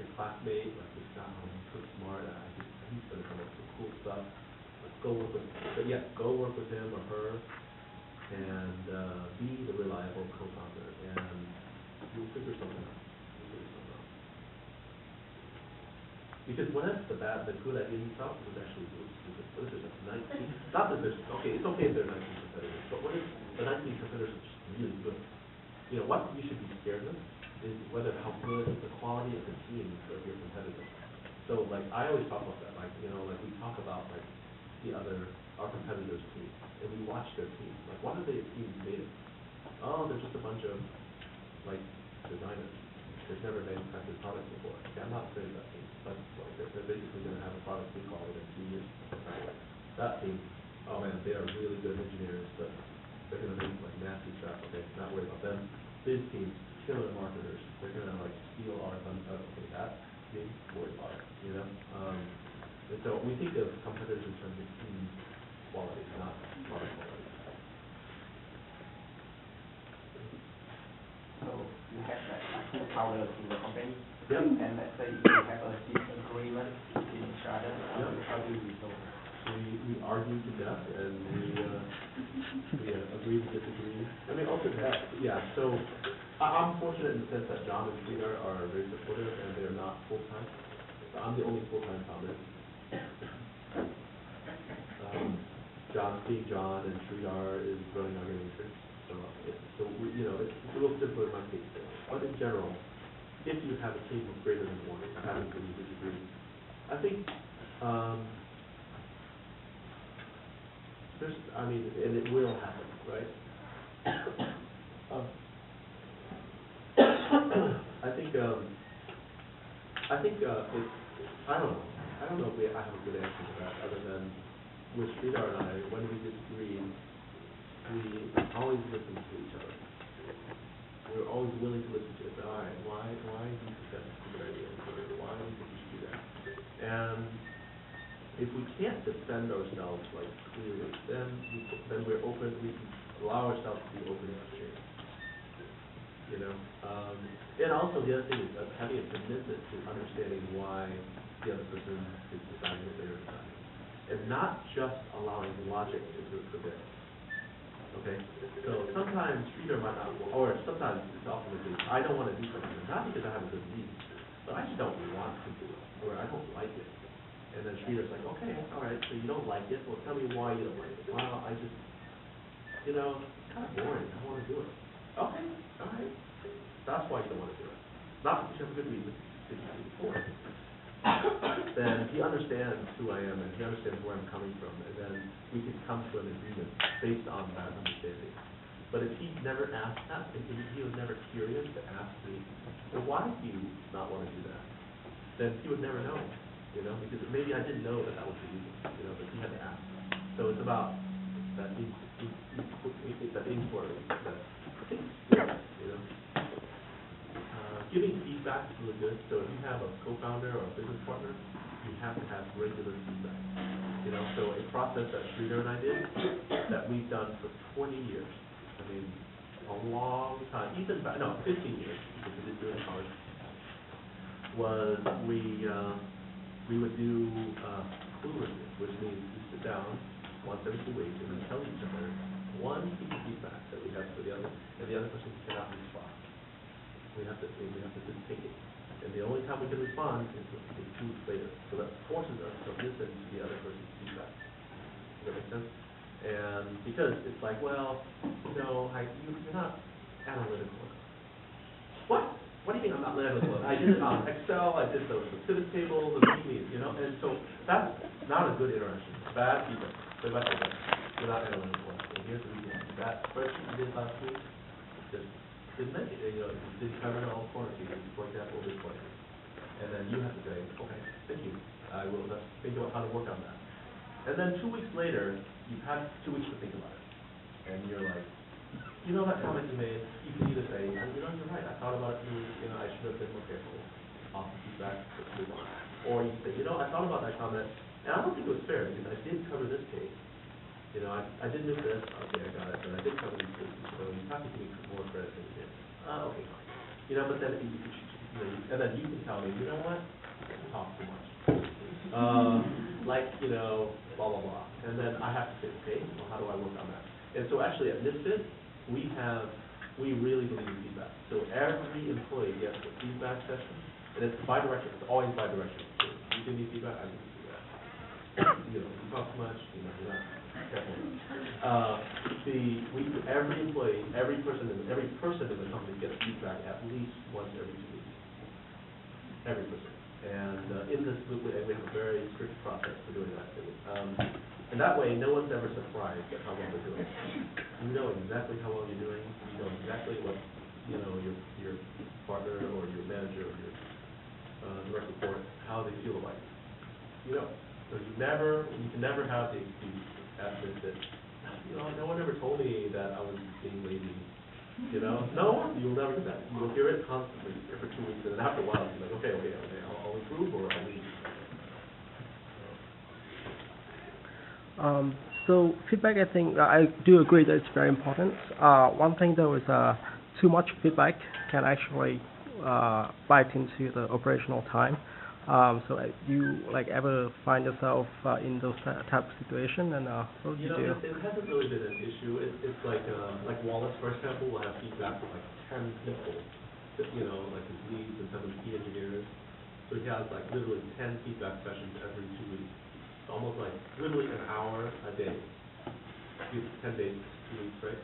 your classmate, like this guy, he's so smart, he's going to come up with some cool stuff. Let's go work with him. But yeah, go work with him or her, and be the reliable co-founder, and you'll figure something out. Because when that's the good idea you thought was actually really stupid. What if there's like 19, not that there's, okay, it's okay if there are 19 competitors, but what if the 19 competitors are just really good? What you should be scared of is how good the quality of the team of your competitors. So like, I always talk about that, like we talk about like our competitors' team, and we watch their team. Like, what are their teams made of? Oh, they're just a bunch of like designers. They've never manufactured products before. Okay, I'm not saying that team, but like they're basically going to have a product we call it in 2 years. That team, oh man, they are really good engineers, but they're going to make like nasty stuff. Okay, not worried about them. This team, killer marketers. They're going to like steal our thunder. Okay, that team, worried about it. And so we think of competitors in terms of team quality, not product quality. So you have like two founders in the company, yep. And let's say you have a disagreement in each other. Yep. How do you resolve it? We argue to death, and we agree to disagree. I mean, also that, yeah. So I'm fortunate in the sense that John and Sridhar are very supportive, and they're not full time. So I'm the only full time founder. John, and Sridhar is running our matrix. So we, it's a little simpler in my case. But in general, if you have a team of greater than one, having to disagree, I think and it will happen, right? I don't know if I have a good answer to that, other than with Sridhar and I, when we disagree, we always listen to each other. We're always willing to listen to it. All right, why do you think that's a good idea? Why do you think we should do that? And if we can't defend ourselves like clearly, then we're open. We can allow ourselves to be open to change. And also the other thing is having a commitment to understanding why the other person is deciding what they're deciding, and not just allowing logic to prevail. Okay, so sometimes Sridhar might not, or sometimes it's often the case, I don't want to do something, not because I have a good reason, but I just don't want to do it, or I don't like it. And then Sridhar's like, okay, all right, so you don't like it, well, tell me why you don't like it. Well, I just, it's kind of boring, I don't want to do it. Okay, all right, that's why you don't want to do it. Not because you have a good reason, because it's boring. Then he understands who I am, and he understands where I'm coming from, and then we can come to an agreement based on that understanding. But if he never asked that, if he was never curious to ask me, well, why do you not want to do that? Then he would never know, because maybe I didn't know that was the reason, but he had to ask. So it's about that inquiry, giving feedback is really good. So if you have a co-founder or a business partner, you have to have regular feedback. So a process that Sridhar and I did that we've done for 20 years. I mean, a long time, 15 years, because we didn't do it in college, was we would do pool reviews, which means we sit down once every 2 weeks, and then tell each other one piece of feedback that we have for the other, and the other person cannot respond. We have to just take it. And the only time we can respond is 2 weeks later. So that forces us to listen to the other person's feedback. Does that make sense? And because it's like, well, you're not analytical. What? What do you mean I'm not analytical? I did it on Excel, I did the pivot table, the meetings, and so that's not a good interaction. Bad feedback. So bad feedback. You're not analytical. And here's the reason. That spreadsheet you did last week just didn't make it. It didn't cover all corners. For example, this point. And then you have to say, okay, thank you. Let's think about how to work on that. And then 2 weeks later, you've had 2 weeks to think about it. And you're like, that comment you made, you can either say, you're right, I thought about it too, I should have been more careful. Off the feedback, let's move on. Or you can say, I thought about that comment, and I don't think it was fair, because I did cover this case. I did miss this, okay, I got it, but I did cover these cases, so you have to give me more credit than you did. Okay, fine. But then, and then you can tell me, you know what, I talk too much. Blah, blah, blah. And then I have to say, okay, well, how do I work on that? And so actually at Misfit, we really believe in feedback. So every employee gets a feedback session, and it's bi-directional. It's always bi-directional. So you give me feedback, I give you feedback. You talk too much, you're not careful. Every employee, every person in the company gets feedback at least once every 2 weeks. Every person. And in this group, we have a very strict process for doing that. And that way, no one's ever surprised at how well they're doing. You know exactly how well you're doing. You know exactly what your partner or your manager or your direct report, how they feel about you. So you can never have the excuse at this that no one ever told me that I was being lazy. No, you'll never do that. You'll hear it constantly for 2 weeks, and then after a while, you're like, okay, I'll improve or I'll leave. So feedback, I think I do agree that it's very important. One thing though is too much feedback can actually bite into the operational time. So you ever find yourself in those type of situation, and what do you do? It hasn't really been an issue. It's like Wallace, for example, will have feedback from 10 people, his leads and some of the key engineers. So he has literally 10 feedback sessions every 2 weeks. It's almost literally an hour a day. 10 days, 2 weeks, right?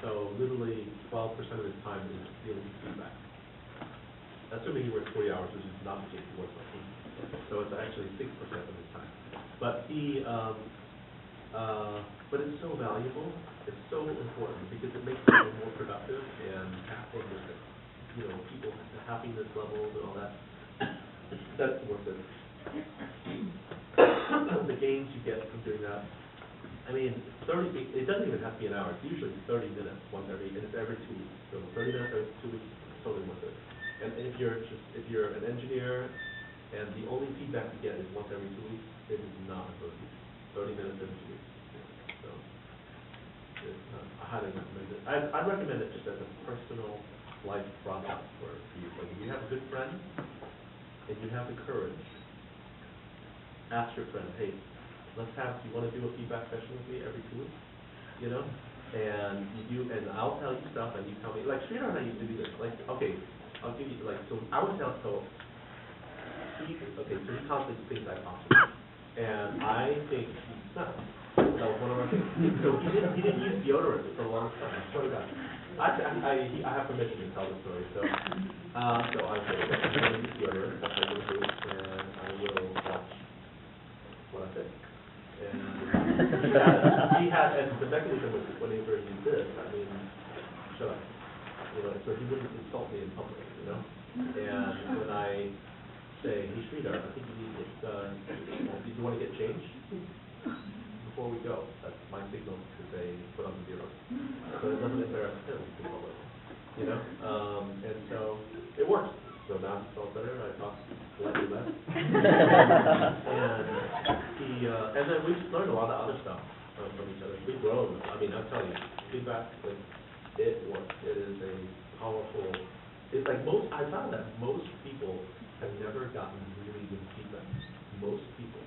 So literally 12% of his time is dealing with feedback. Assuming he works 40 hours, which is not the case, he works so it's actually 6% of his time. But but it's so valuable, it's so important because it makes people more productive and happy with it. People, the happiness levels and all that. That's worth it. The gains you get from doing that. I mean, it doesn't even have to be an hour. It's usually 30 minutes and it's every 2 weeks. So 30 minutes every 2 weeks is totally worth it. And if you're an engineer and the only feedback you get is once every 2 weeks, it is not worth it. 30 minutes every 2 weeks. So I highly recommend it. I'd recommend it just as a personal life process for you. If you have a good friend and you have the courage, ask your friend, hey, do you want to do a feedback session with me every 2 weeks? And you do, and I'll tell you stuff and you tell me, Sridhar and I used to do this. Okay, I'll give you, so I would tell, so he constantly thinks I talk to him. And I think he smells. That was one of our things. So he didn't use deodorant for a long time. I swear to God. I have permission to tell the story. So I say, I'm going to use deodorant. That's what I will do. And I will watch what I say. And and the mechanism was whenever he did this, shut up. So he wouldn't insult me in public, And when I say, hey Sridhar, I think you need to do you want to get changed? Before we go, that's my signal to say, put on the deodorant. So it doesn't embarrass him in public, And so it works. So now he felt better, I talked slightly less. And then we just learned a lot of other stuff from each other. We've grown. I'll tell you, feedback, it works. It is a powerful, I found that most people have never gotten really good feedback. Most people,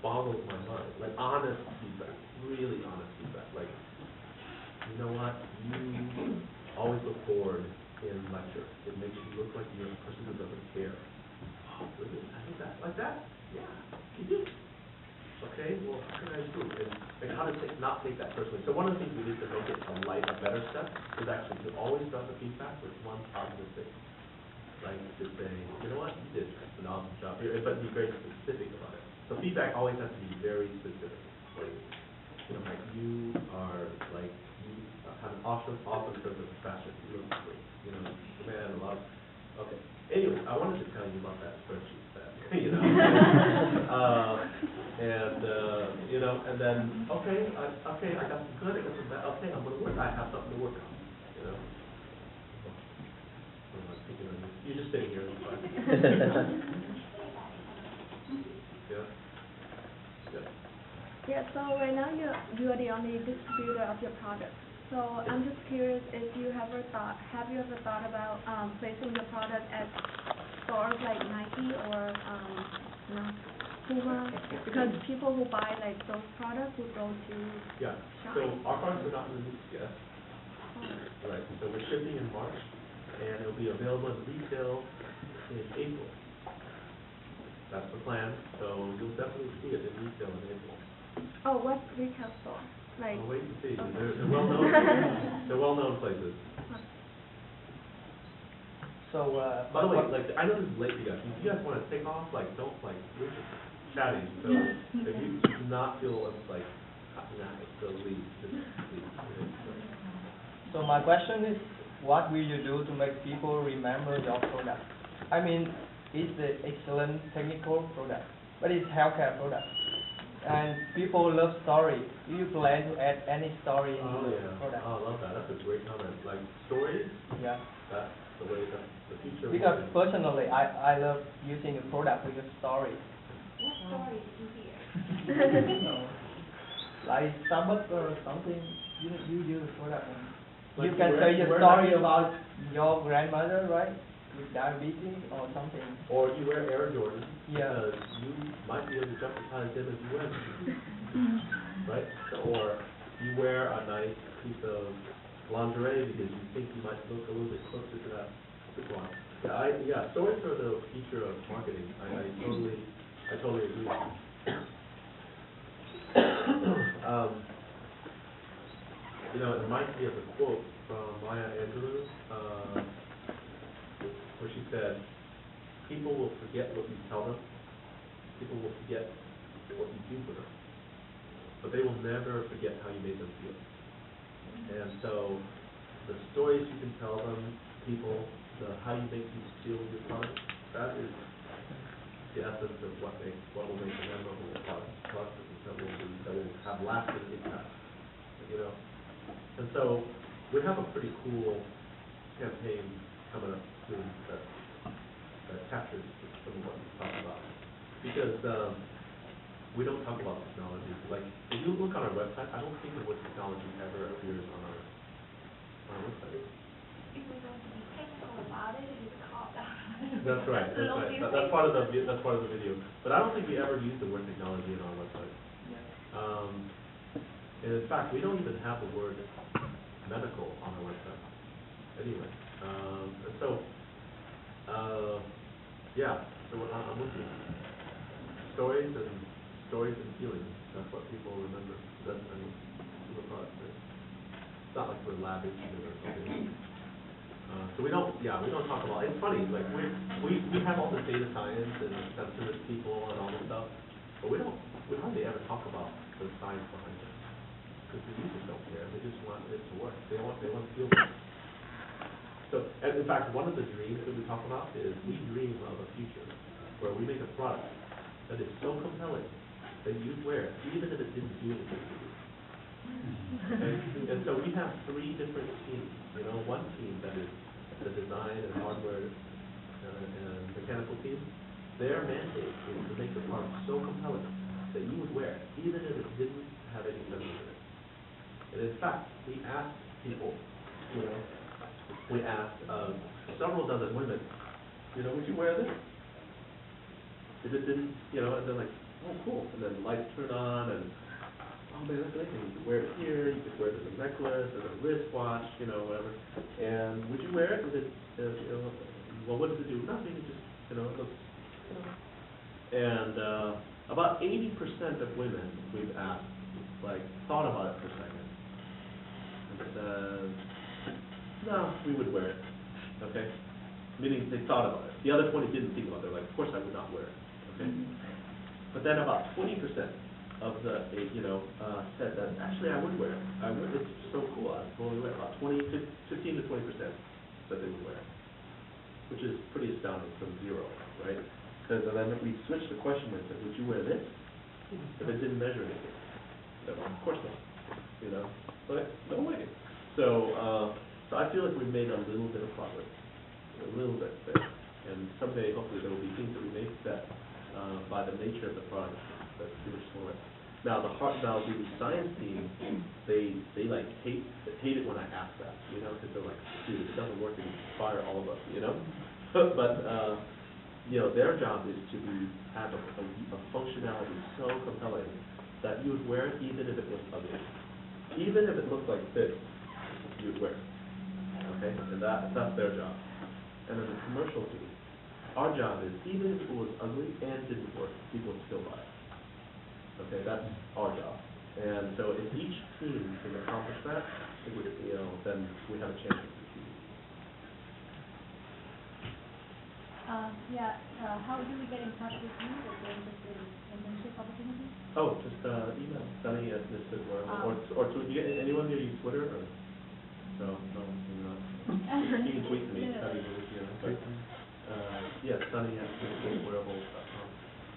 boggles my mind. Like honest feedback, really honest feedback. Like, you know what? You always look bored in lecture. It makes you look like you're a person who doesn't care. Oh, really? I think that like that? Yeah, you do. Okay, well, how can I improve? And how to not take that personally. So one of the things we need to make it a better step is actually to always start the feedback with one positive thing. Like to say, you know what, you did an awesome job here, but be very specific about it. So feedback always has to be very specific. Like, you know, like you are like, you have an awesome sense of fashion. You look great. You know, man, I love. Okay. Anyway, I wanted to tell you about that spreadsheet. You know, you know, and then okay, I got some good, I got some bad. Okay, I'm gonna work. I have something to work on. You know. You're just sitting here. Yeah. Yeah. Yeah, so right now you are the only distributor of your product. So I'm just curious if you have you ever thought about placing your product at stores like Nike or you know, Puma? Because people who buy like those products would go to yeah. shop. So our products are not released yet. Right. So we're shipping in March, and it'll be available in retail in April. That's the plan. So you'll definitely see it in retail in April. Oh, what retail store? Like. Well, wait and see. Okay. They're well known. They're well known places. So, By the way, like I know this is late, you guys. If you guys want to take off, like don't like we're just chatting. So if you do not feel like so leave, just leave. So my question is, what will you do to make people remember your product? I mean, it's an excellent technical product, but it's healthcare product. And people love story. Do you plan to add any story into the product? Oh, I love that. That's a great comment. Like stories? Yeah. That's the way that the future Because will be. personally, I love using a product with a story. What story did you hear? Like Starbucks or something, you use a product. And Like you can say a wear story Nike, about your grandmother, right? With diabetes or something. or you wear Air Jordan Yeah. because you might be able to justify them if you wear them. Right? So, or you wear a nice piece of lingerie because you think you might look a little bit closer to that one. Yeah, stories are the future of marketing. I totally agree. You know, it reminds me of a quote from Maya Angelou, where she said, people will forget what you tell them, people will forget what you do for them, but they will never forget how you made them feel. And so, the stories you can tell them, people, how you make people feel with your product, that is the essence of what will make a memorable product that will have lasting impact, you know. And so, we have a pretty cool campaign coming up soon that captures some of what we talked about. Because we don't talk about technology. Like, if you look on our website, I don't think the word technology ever appears on our website. If we're going to be technical about it, it's called out. That's right. That's part of the video. But I don't think we ever use the word technology in our website. And in fact, we don't even have the word medical on our website. Anyway, yeah. So I'm with you. Stories and feelings. That's what people remember. That's the product. It's not like we're lavish or something. So we don't talk about. It's funny. Like we have all this data science and sensors people and all this stuff, but we hardly ever talk about the science behind it because the users don't care. They just want it to work. They want to feel good. So, and in fact, one of the dreams that we talk about is we dream of a future where we make a product that is so compelling that you'd wear it, even if it didn't do anything for you. Okay? And so we have 3 different teams. You know, one team that is the design and hardware and mechanical team. Their mandate is to make the product so compelling that you would wear it, even if it didn't have any sensors in it. And in fact, we asked people, you know, we asked several dozen women, you know, would you wear this? If it didn't, you know, and they're like, oh, cool, and then the lights turn on, and, oh man, that's amazing, you could wear it here, you could wear it as a necklace, as a wristwatch, you know, whatever. And would you wear it? Would it, you know, well, what does it do? Nothing, it just, you know, it looks, you know. And, about 80% of women we've asked, like, thought about it for a second. And said, no, we would wear it, okay? Meaning they thought about it. The other 20 didn't think about it. They're like, of course I would not wear it, okay? But then about 20% of the, said that, actually I would wear it. I would, it's so cool, I'd totally wear it. About 15 to 20% said they would wear it, which is pretty astounding from zero, right? Because then we switched the question and said, would you wear this? If it didn't measure anything. No, of course not, you know? But no way. So I feel like we've made a little bit of progress, a little bit there. And someday, hopefully, there will be things that we make that, by the nature of the product, that's too much for it. Now, the science team, they like hate it when I ask that, you know, because they're like, dude, it doesn't work, and fire all of us, you know? But you know, their job is to have a functionality so compelling that you would wear it even if it was ugly. Even if it looked like this, you would wear it. Okay? And that's their job. And then the commercial team, our job is even if it was ugly and didn't work, people would still buy it. Okay? That's our job. And so if each team can accomplish that, it would, you know, then we have a chance to succeed. How do we get in touch with you if we're interested in internship opportunities? Oh, just email Sonny at Misfit Wearables, or do you get anyone here use Twitter or? No, you know. You can tweet to me, Sonny, you know, but, yeah, Sonny at MisfitWearables.com,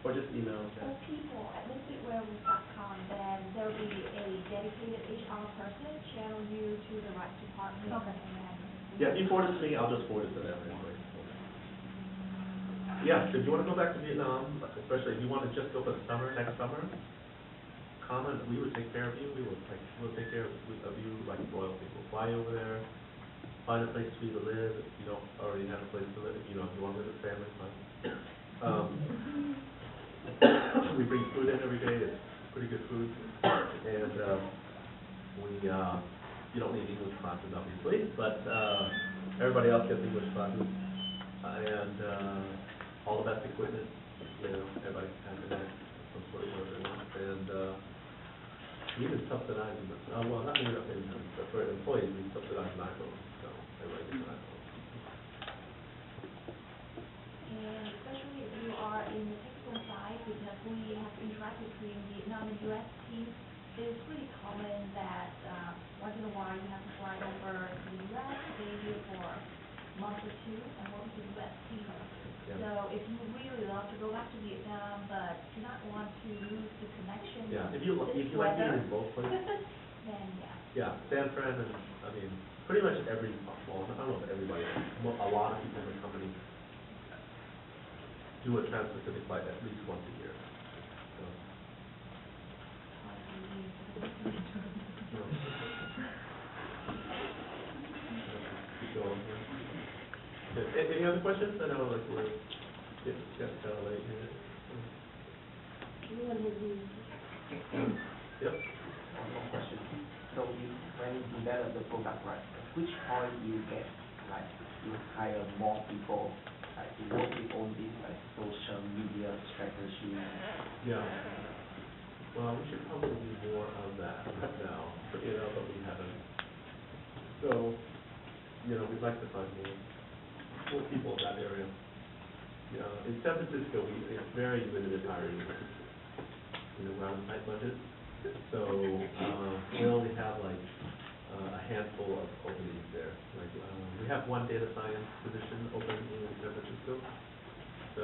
or just email. For people at MisfitWearables.com, then there will be a dedicated HR person channel you to the right department. Okay. And then Yeah, if you forward it to me, I'll just forward it to them anyway. Yeah, so if you want to go back to Vietnam, especially if you want to just go for the summer, next summer, come and we would take care of you. We'll take care of you like royalty. We'll fly over there, find a place for you to live if you don't already have a place to live. You know, if you want to live with family, fine. We bring food in every day. It's pretty good food, and you don't need English classes obviously, but everybody else gets English classes, and all the best equipment, you know, everybody has internet, some sort of whatever they want, and we even subsidize them. Well, not maybe not anytime, but for employees, we subsidize an iPhone, so everybody gets an iPhone. And especially if you are in the technical side, because we have interacted between Vietnam and US teams, it's pretty common that once in a while you have to fly over to the US, stay here for a month or two, and work with the US team. Yeah. So if you really love to go back to Vietnam, but do not want to lose the connection Yeah, if with you this like being weather, in both places, then yeah. yeah, San Fran and, I mean, pretty much every, well, I don't know if everybody, a lot of people in the company do a trans-Pacific flight at least once a year. So, keep going here. Any other questions? I know, like, we're getting kind of late here. Yep. One more question. So when you develop the product, right, at which point you get, like, you hire more people, like, to work with all these, like, social media strategy? Yeah. Well, we should probably do more on that now, but, you know, but we haven't. So, you know, we'd like to find more people in that area. You know, in San Francisco, we have very limited hiring. You know, we're on a tight budget, so we only have like a handful of openings there. Like we have one data science position open in San Francisco. So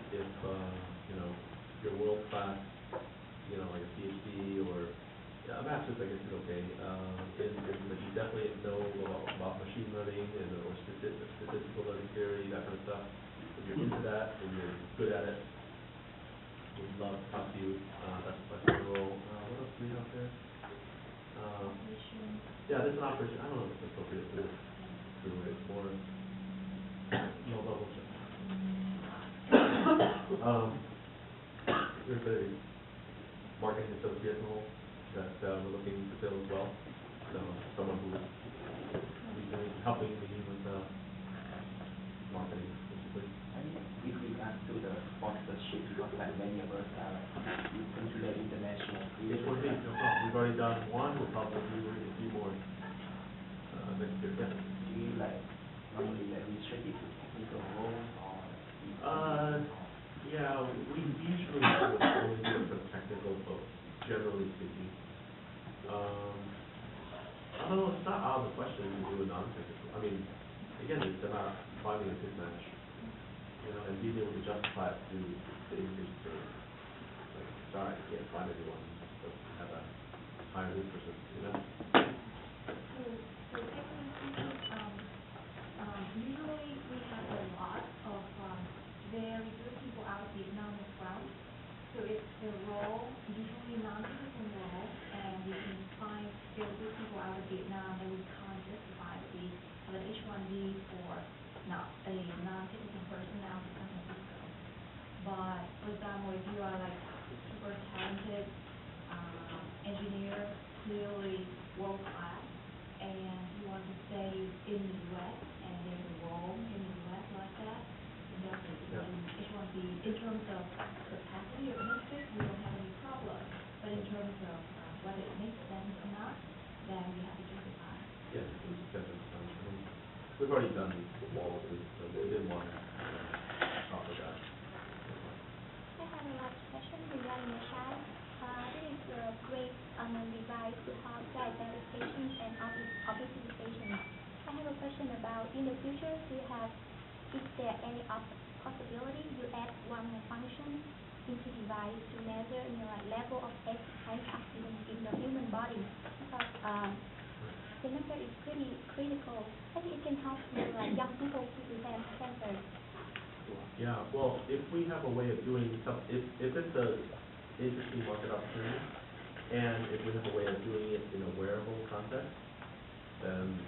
if you know, you're world class, you know, like a PhD or a master's, I guess is okay. But you definitely know about machine learning and or statistical learning theory, that kind of stuff. If you're into that and you're good at it, we'd love to talk to you. That's my role. What else do we have there? Yeah, there's an operation. I don't know if it's appropriate for this. It's more low level. there's a marketing associate role that we're looking to fill as well. So someone who is helping me with marketing, basically. And with regards to the sponsorship, because like many of us are like, you consider international It will be, no problem. We've already done one, we'll probably do a few more next year. Yeah. Do you like normally like restrict it to technical roles or? Yeah, we usually would only do it for technical folks, generally speaking. Although it's not out of the question to do a non-technical. I mean, again, it's about finding a good match, you know, and being able to justify it to the increase to, like, sorry, I can't find anyone that have a higher root person, you know? Usually we have a lot of very good people out of Vietnam as well. So it's the role, usually non-technical role, and we can find still good people out of Vietnam, and we can't justify we have an H-1B for not a non-technical person out of San Francisco. But for example, if you are like super talented engineer, clearly world class, and you want to stay in the U.S. and there's a role in the U.S. like that, then definitely H-1B in terms of capacity or benefit, we don't have any problem. But in terms of whether it makes sense or not, then we have to justify. Yeah, it's definitely fun. I mean, we've already done walls, so we didn't want to talk about that. I have a last question regarding the chat. This is a great device to help guide verification and authentication. I have a question about in the future, is there any possibility you add one more function into device to measure like level of antioxidant in the human body? Because the number is pretty critical. I think it can help like young people to prevent cancer. Yeah, well, if we have a way of doing some, if it's a interesting market opportunity, and if we have a way of doing it in a wearable context, then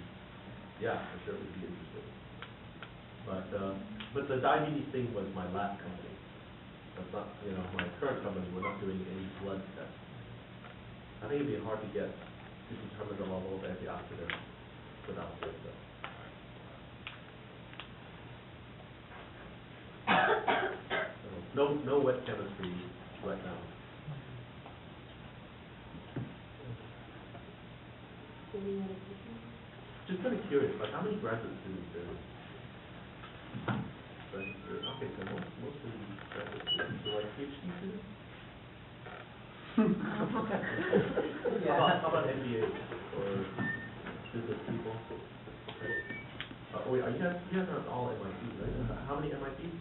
yeah, for sure we'd be interested. But the diabetes thing was my last company. That's not, you know, my current company, we're not doing any blood tests. I think it'd be hard to determine the level of antioxidants without blood tests. So, no wet chemistry right now. Just kind of curious, like how many graduate students there is? Okay, so most of these graduate students are like PhD students? How about MBAs or business people? Wait, you guys are all MIT, right? How many MITs?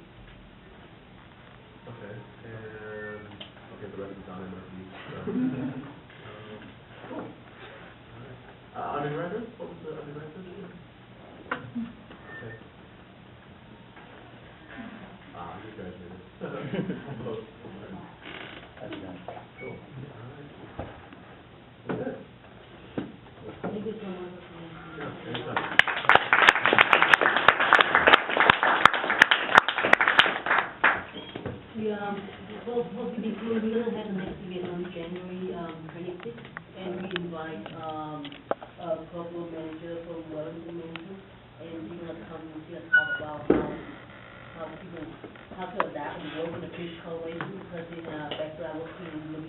Okay, and the rest is not MIT. So. Cool. Undergraduate? What was the undergraduate? Okay. You graduated. Close. That's nice. Cool. All right. Good. Thank you so much. Yeah, anytime. For VBCOOL, we're going to have the next event on January 26th, and we invite a corporate manager from Wearables Management, and he's going to come and talk about how to adapt and work in a physical way, because in background working in the